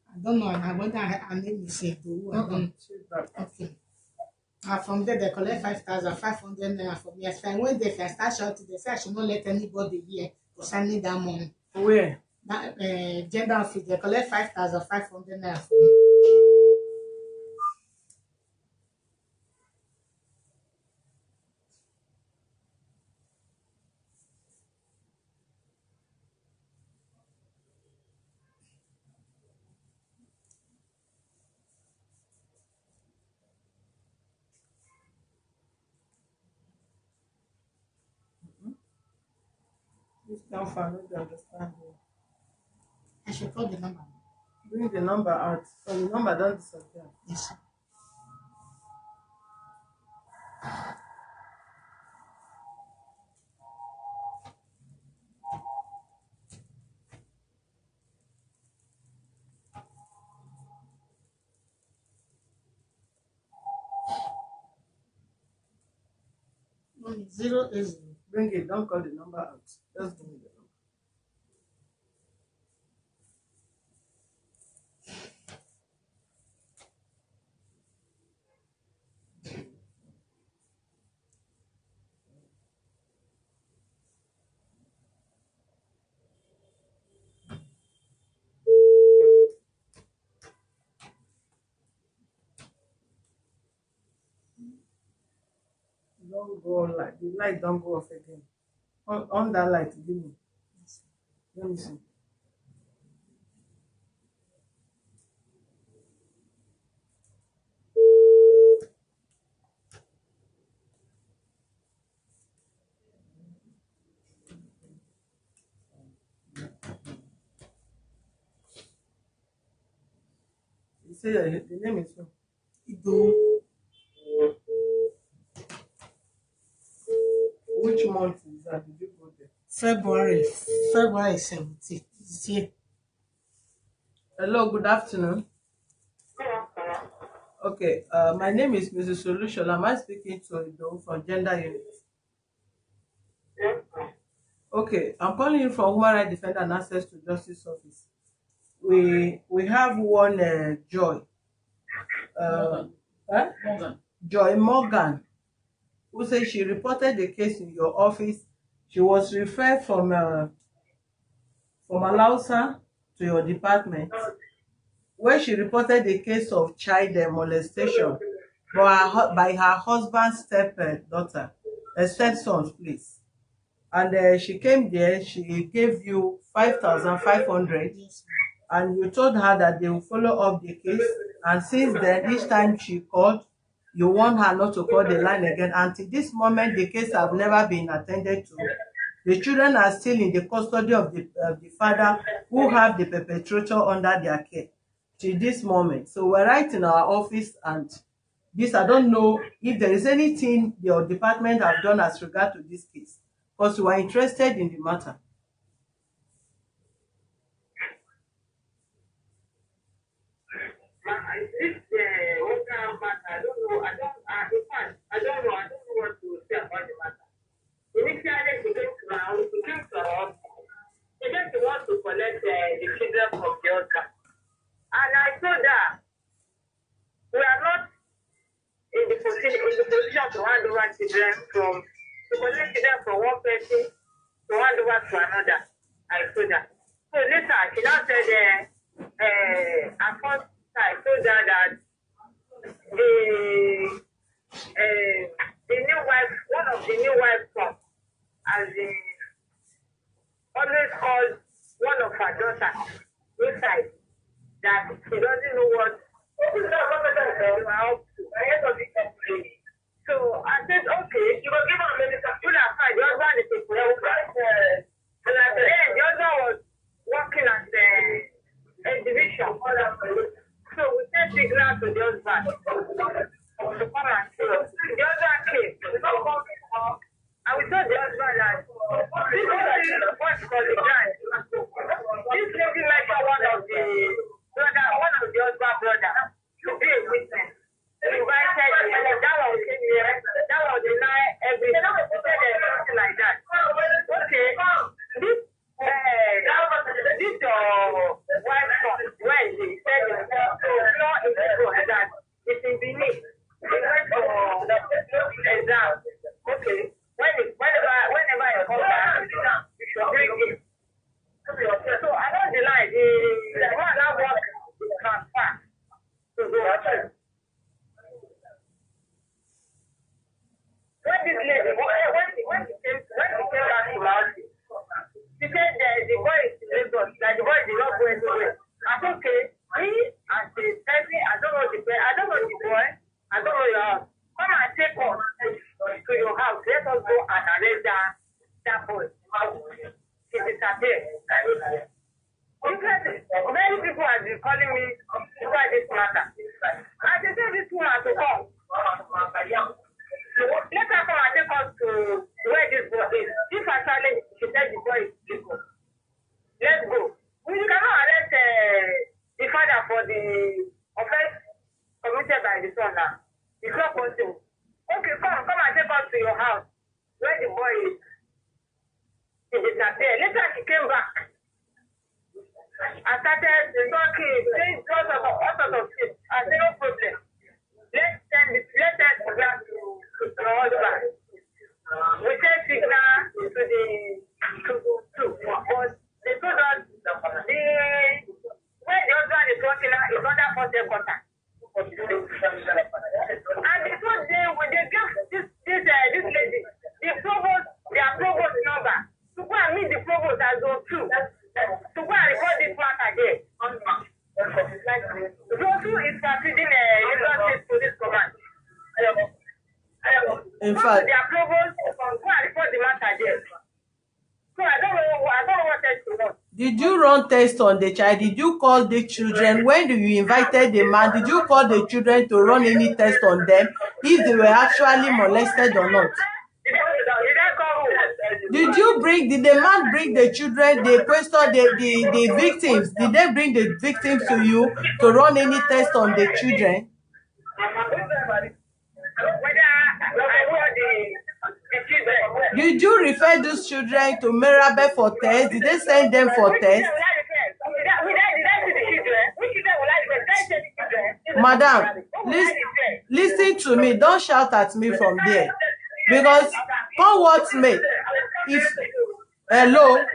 I don't know whether her name is Edo. I don't. She's back. Okay. From there, they collect 5,500 naira from me. If I went there, if I start shouting, they say I should not let anybody hear concerning that money. Where? That gender outfit, they collect 5,500 naira from me. This down far, I don't understand you. I should call the number. Bring the number out. So the number don't disappear. Yes. No, 080. Bring it. Don't call the number out. Just give me the number. Don't go on light. The light don't go off again. On that light, give me. Let me see. You say the name is who? Ido. Which month is that? Did you go there? February 17th. This year. Hello, good afternoon. Okay, my name is Mrs. Solution. Am I speaking to Ido from Gender Unit? Okay, I'm calling you from Human Rights Defender and Access to Justice Office. We have one Joy. Huh? Morgan. Joy Morgan, who says she reported the case in your office. She was referred from Alausa to your department, where she reported the case of child molestation by her husband's stepdaughter, stepson, please. And she came there. She gave you 5,500, Yes. and you told her that they will follow up the case. And since then, each time she called, you warned her not to call the line again. Until this moment, the case have never been attended to. The children are still in the custody of the father, who have the perpetrator under their care till this moment. So we're right in our office, and this, I don't know if there is anything your department have done as regard to this case, because we are interested in the matter. in fact, I don't know what to say about the matter. Initially, he came to my house, he came to our house. He said he wants to collect the children from the altar. And I told her, we are not in the position to hand over children to collect children from one person to hand over to another. I told her. So later, she now said, at first, I told her that the new wife, one of the new wives come, as in always calls one of her daughters inside that she doesn't know what you are up to. So I said, okay, you will give her a minute. You have fine. The husband is a prayer. And I said, hey, the husband was working at a division. So we sent signal to the husband to come and see us. The husband came. And we told the husband that this lady, what's called the guy, this lady mentioned one of the husband brother to be a witness. He invited him. That one came here. That was the night everything. He said there's something like that. Okay, this wife son, where is he? He said it's not in the room that it's in Benin. He went for exam. Okay, whenever he comes back, you should bring him. So I don't deny the one that work is transfer to go to. When this lady, when she came back to our house, she said the boy is in Lagos, like the boy did not go anywhere. I said, okay, me as a person, I don't know the boy, I don't know your house. Come and take us to your house. Let us go and arrest that boy. She disappeared. Many people have been calling me over this matter. I just said this woman to come. Let her come and take us to where this boy is. If actually she said the boy is people, let's go. We cannot arrest the father for the offense committed by the son now. It's not possible. Okay, come and take us to your house where the boy is. She disappeared. Later she came back. I started talking, saying all sorts of shit. I said, no problem. Let's send the glass to your husband. We sent signal to the but they told us where the husband is working now is under first quarter. And they told them when they gave this lady the provost, their provost number to go and meet the provost as zone 2 to go and report this matter there. Zone 2 is considering Lagos State Police Command. In fact, their provost go and report the matter there. So I don't know what else to know. did you run test on the child? Did you call the children? When you invited the man, did you call the children to run any test on them if they were actually molested or not? Did the man bring the children, the question, the victims? Did they bring the victims to you to run any test on the children? Did you refer those children to Mirabel for test? Did they send them for test? Madam, listen to me. Don't shout at me from there. Because come what may. If hello.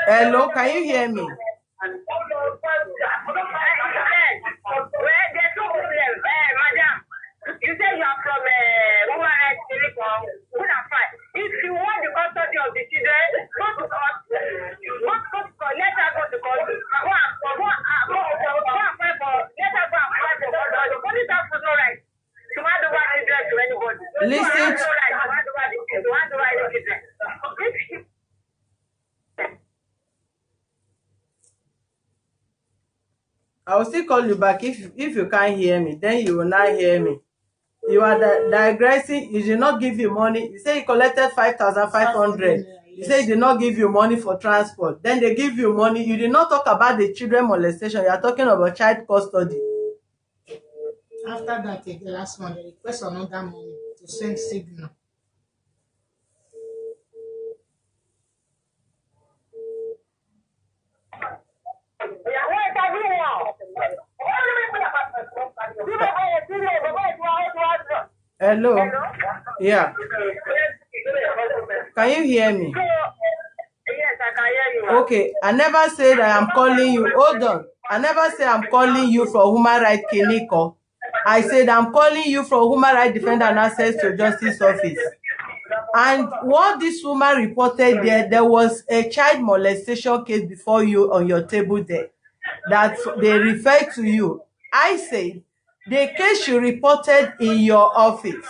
Hello, can you hear me? You say you are from Woman Rights Silicon. If you want the custody of the children, go to court. Let her go to court. Go and apply for. Let her go and apply for custody. The police have no right to hand over children to anybody. Listen. To hand over the children. I will still call you back if you can't hear me. Then you will not hear me. You are digressing. You did not give you money. You say you collected 5,500. You say they did not give you money for transport. Then they give you money. You did not talk about the children molestation. You are talking about child custody. After that, the last one, they request another money to send signal. Hello? Yeah. Can you hear me? Yes, I can hear you. Okay. I never said I am calling you. Hold on. I never said I'm calling you for human rights clinical. I said I'm calling you from Human Rights Defender and Access to Justice Office. And what this woman reported there was a child molestation case before you on your table there that they referred to you. I said the case she reported in your office.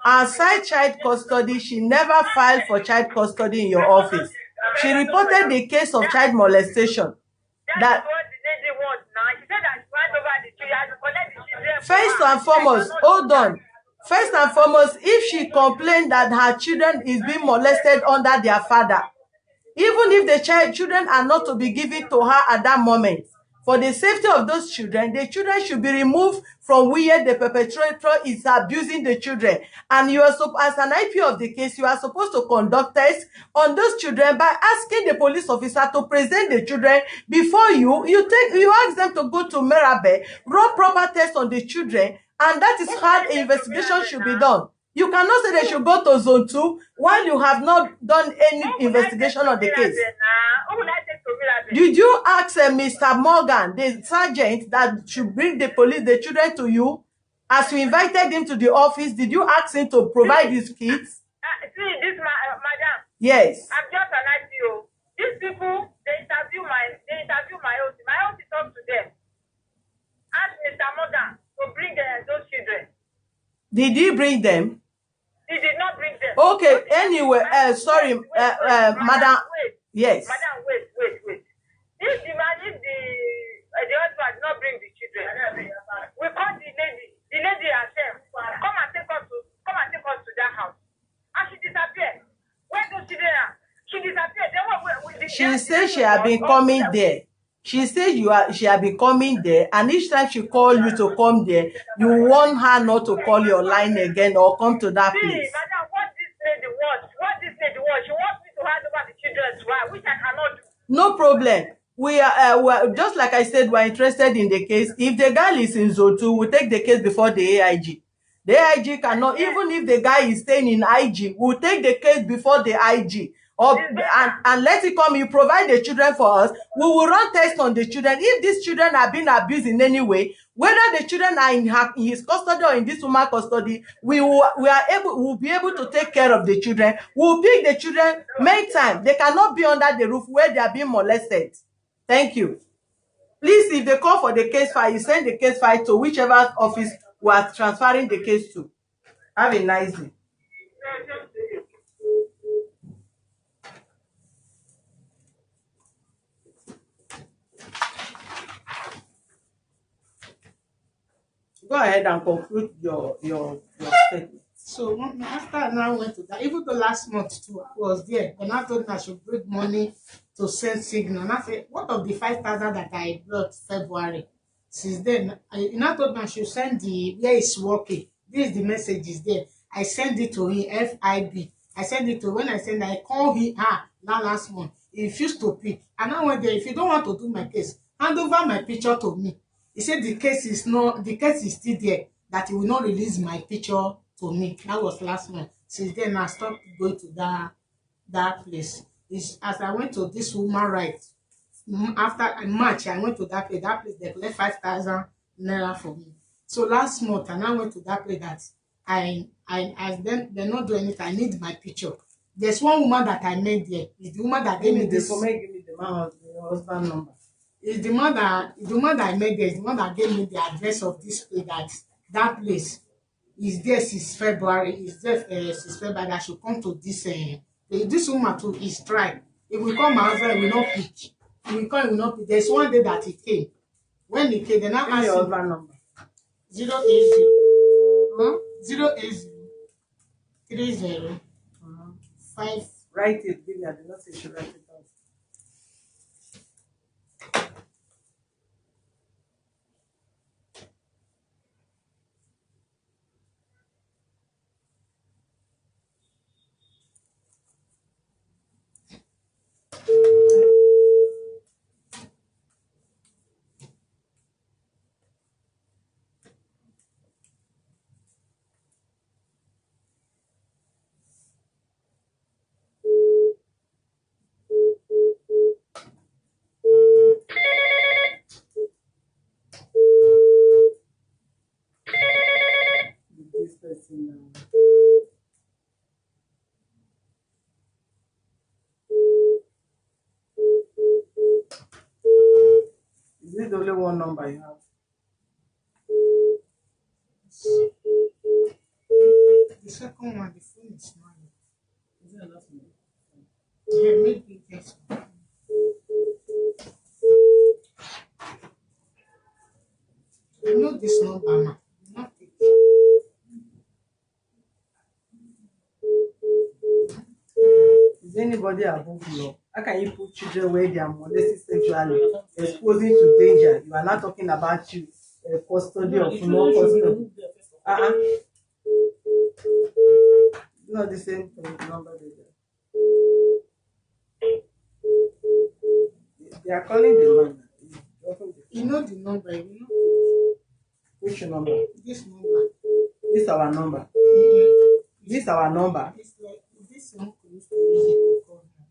Aside child custody, she never filed for child custody in your office. She reported the case of child molestation. That's what the lady wants now. She said that she went over the tree and collect the children. First and foremost, hold on. First and foremost, if she complained that her children is being molested under their father, even if the children are not to be given to her at that moment, for the safety of those children, the children should be removed from where the perpetrator is abusing the children. And you are as an IP of the case, you are supposed to conduct tests on those children by asking the police officer to present the children before you ask them to go to Merabe, run proper tests on the children, and that is how the investigation should be done. You cannot say they should go to zone 2 while you have not done any investigation on the case. Did you ask Mr. Morgan, the sergeant that should bring the children to you, as you invited him to the office? Did you ask him to provide his kids? See, this madam. Yes. I'm just an IPO. These people, they interview my OT. My OT talks to them. Ask Mr. Morgan to bring those children. Did he bring them? He did not bring them. Okay, anyway, sorry, madam. Wait. Yes. Madam, wait. If the husband did not bring the children, we call the lady herself, come and take us to that house. And she disappeared. Where those children are? She disappeared. She said she had been coming there. She said she had been coming there, and each time she called you to come there, you warn her not to call your line again or come to that place. Madam, what this lady wants, she wants me to hand over the children to her, which I cannot do. No problem. We are just like I said, we're interested in the case. If the girl is in zone 2, we'll take the case before the AIG. The AIG cannot, even if the guy is staying in IG, we'll take the case before the IG. And let it come. You provide the children for us. We will run tests on the children. If these children are being abused in any way, whether the children are in his custody or in this woman's custody, we'll be able to take care of the children. We'll pick the children. Meantime, they cannot be under the roof where they are being molested. Thank you. Please, if they call for the case file, you send the case file to whichever office we are transferring the case to. Have a nice day. Go ahead and conclude your statement. So after I now went to that, even the last month too, I was there. And I told me I should bring money to send signal. And I said, what of the 5,000 that I brought February? Since then, I told me I should send where it's working. This is the message is there. I send it to him, FIB. I send it to when I send I call him now last month. He refused to pick. And I went there, if you don't want to do my case, hand over my picture to me. He said the case is still there, that he will not release my picture to me. That was last month. Since then, I stopped going to that place. As I went to this woman rights, after March, I went to that place. That place, they collect 5,000 naira for me. So last month, and I went to that place that they're not doing it. I need my picture. There's one woman that I met there. It's the woman that gave me this. Give me the husband number. It's the woman that I met there. Is the one that gave me the address of this place. That place is there since February. Is there since February. I should come to this. This woman too is trying. If we come, my husband will not pick. If we come, he will not pick. There's one day that he came. When he came, then I asked your husband number. 080 080 30 5 Write it, give me. I did not say you should write it down. With this person now. Is it the only one number you have? The second one, the phone is not. Is it enough? Yeah, maybe this one. You know this number now. You not take it. Is anybody above law? How can you put children where they are molested sexually, exposing to danger? You are not talking about you, custody No, of the no children should be custody. removed there first of all. Not the same number they are calling the man. You know the number, you know Which number? this number. This our number. Yeah. This our number. It's like this one could used to use it to call her.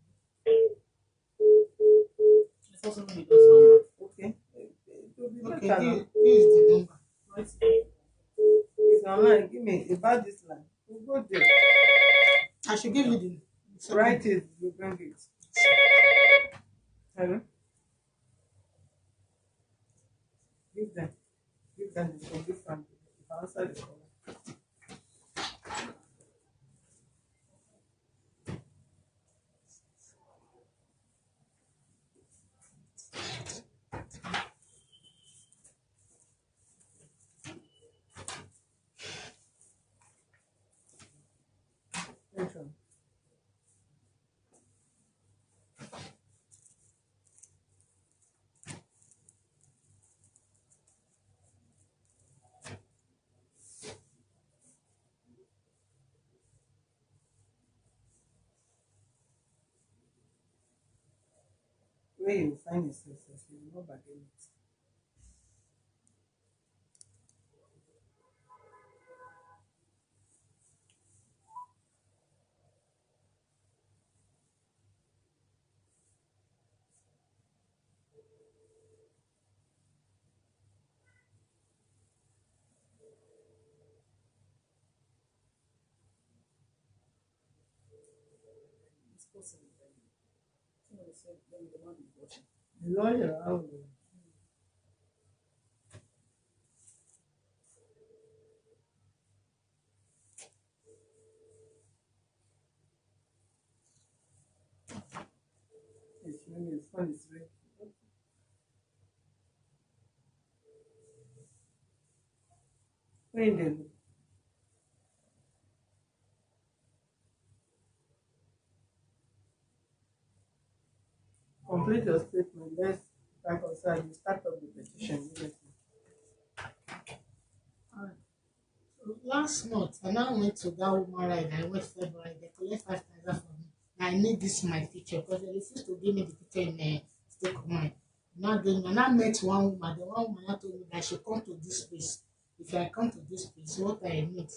It's also not because number. Okay. It will be Okay, better now. this is the number. Right? It's online. Give me about this line. We'll go there. I should give you the second. Write it. We bring it. Hello. Give them. Give them the phone. Give them. You can answer the call. Which one? Where you find it, you will not bargain it. It's possible. Somebody said when the man is watching. The lawyer, how will you? It's ringing. His phone is ringing. When they look. Complete your statement. Let's reconcile. You start up the petition immediately. Last month, I now went to that woman ride. I went February. They collect 5,000 from me. I need this my picture because they refused to give me the picture in the state command. Now then, and I met one woman. The one woman now told me that I should come to this place. If I come to this place, what I need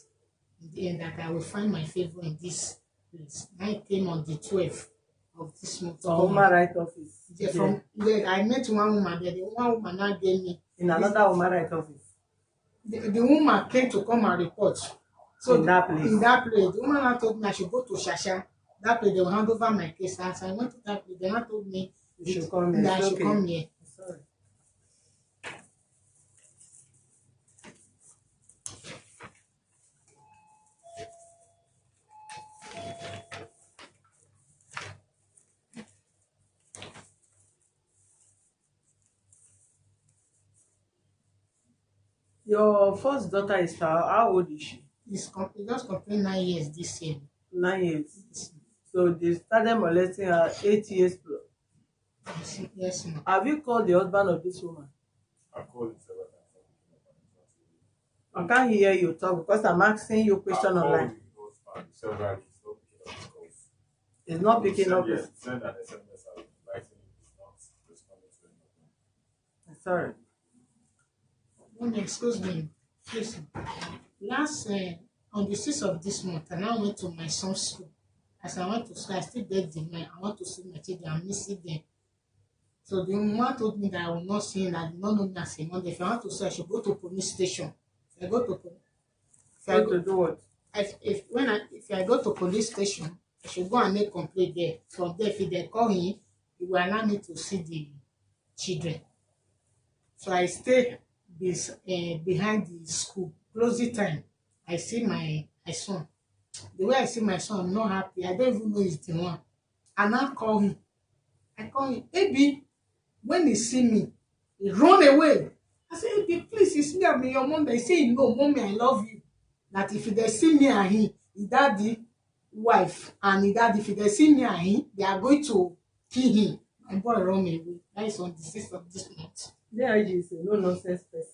in the end that I will find my favor in this place. I came on the 12th of this month. So, Human Rights Office. Yeah, from there, I met one woman there. The one woman now gave me In another Human Rights Office. the woman came to come and report. So In that place. In that place, the woman now told me I should go to Shasha. That place they will hand over my case. As I went to that place, they now told me You should come here. that I It's should okay. come here. Sorry. Your first daughter is how old is she? He just completed 9 years this year. 9 years. So they started molesting her 8 years plus. Yes, ma'am. Have you called the husband of this woman? I called it several times. I can't hear you talk because I'm asking you question online. Several It's not picking up. Yes, send an SMS out inviting him. He's not responding to anything. Sorry. Excuse me. Please. Last on the 6th of this month, I now went to my son's school. As I went to school, I still get the mail. I want to see my children. I'm missing them. So the woman told me that I will not see him. I did not know me as a mother. If I want to see, I should go to police station. If I go to To do what? if I go to police station, I should go and make complaint there. From there, if they call him, he will allow me to see the children. So I stay behind the school. Closing time, I see my son. The way I see my son, I'm not happy. I don't even know he's the one. And I call him. Maybe when he see me, he run away. I say, Maybe, please, it's me, I'm your mom. They say, no, mommy, I love you. That if they see me and him, his daddy, wife, and his daddy, if they see me and him, they are going to kill him. My boy run away. That is on the 6th of this month. DIG is a no-nonsense person.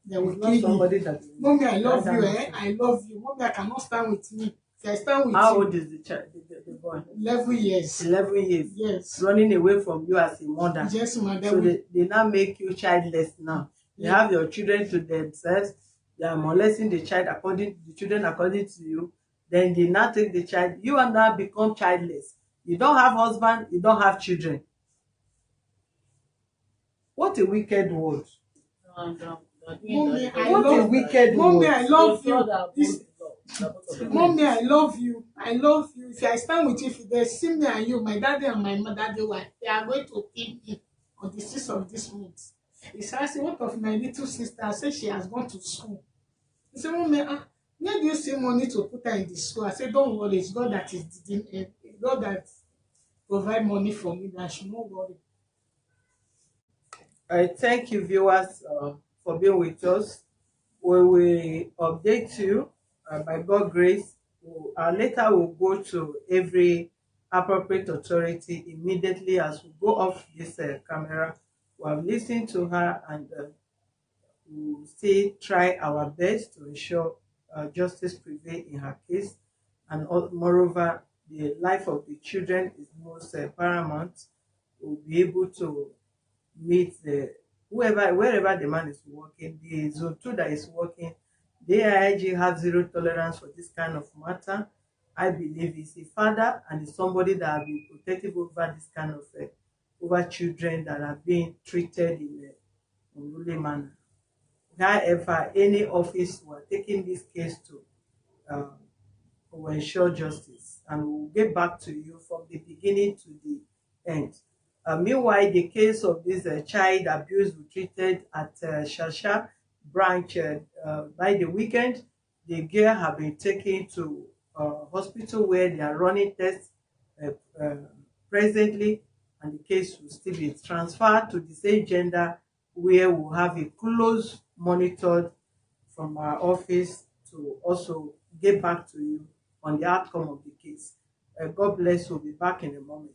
They will It's not kill somebody him. that. Mommy, I love you, I love you. Mommy, I cannot stand with me. If I stand with How you, old is the child, the boy? 11 years. 11 years. Yes. Running away from you as a mother. Yes, madam. So they now make you childless now. They have your children to themselves. They are molesting the children according to you. Then they now take the child. You and now become childless. You don't have husband. You don't have children. What a wicked word. Mommy, I What a love wicked Mommy, word. I love you. Mommy, I love you. I love you. If I stand with you, if they see me and you, my daddy and my mother, they are going to kill me on the 6th of this month. He said, one of my little sister said she has gone to school. He said, Mommy, where do you see money to put her in the school? I said, don't worry, it's God that God that provide money for me. That I should not worry. Thank you, viewers, for being with us. We will update you by God's grace. Later, we'll go to every appropriate authority immediately as we go off this camera. We have listened to her and we'll still try our best to ensure justice prevail in her case. And moreover, the life of the children is most paramount. We'll be able to meet wherever the man is working, the zone 2 that is working. The AIG have zero tolerance for this kind of matter. I believe he's a father and is somebody that will be protective over this kind of over children that are being treated in a unruly manner. However, any office who are taking this case to will ensure justice, and we'll get back to you from the beginning to the end. Meanwhile, the case of this child abuse we treated at Shasha branch by the weekend, the girl have been taken to hospital where they are running tests presently, and the case will still be transferred to the same gender where we'll have a close monitored from our office to also get back to you on the outcome of the case. God bless. We'll be back in a moment.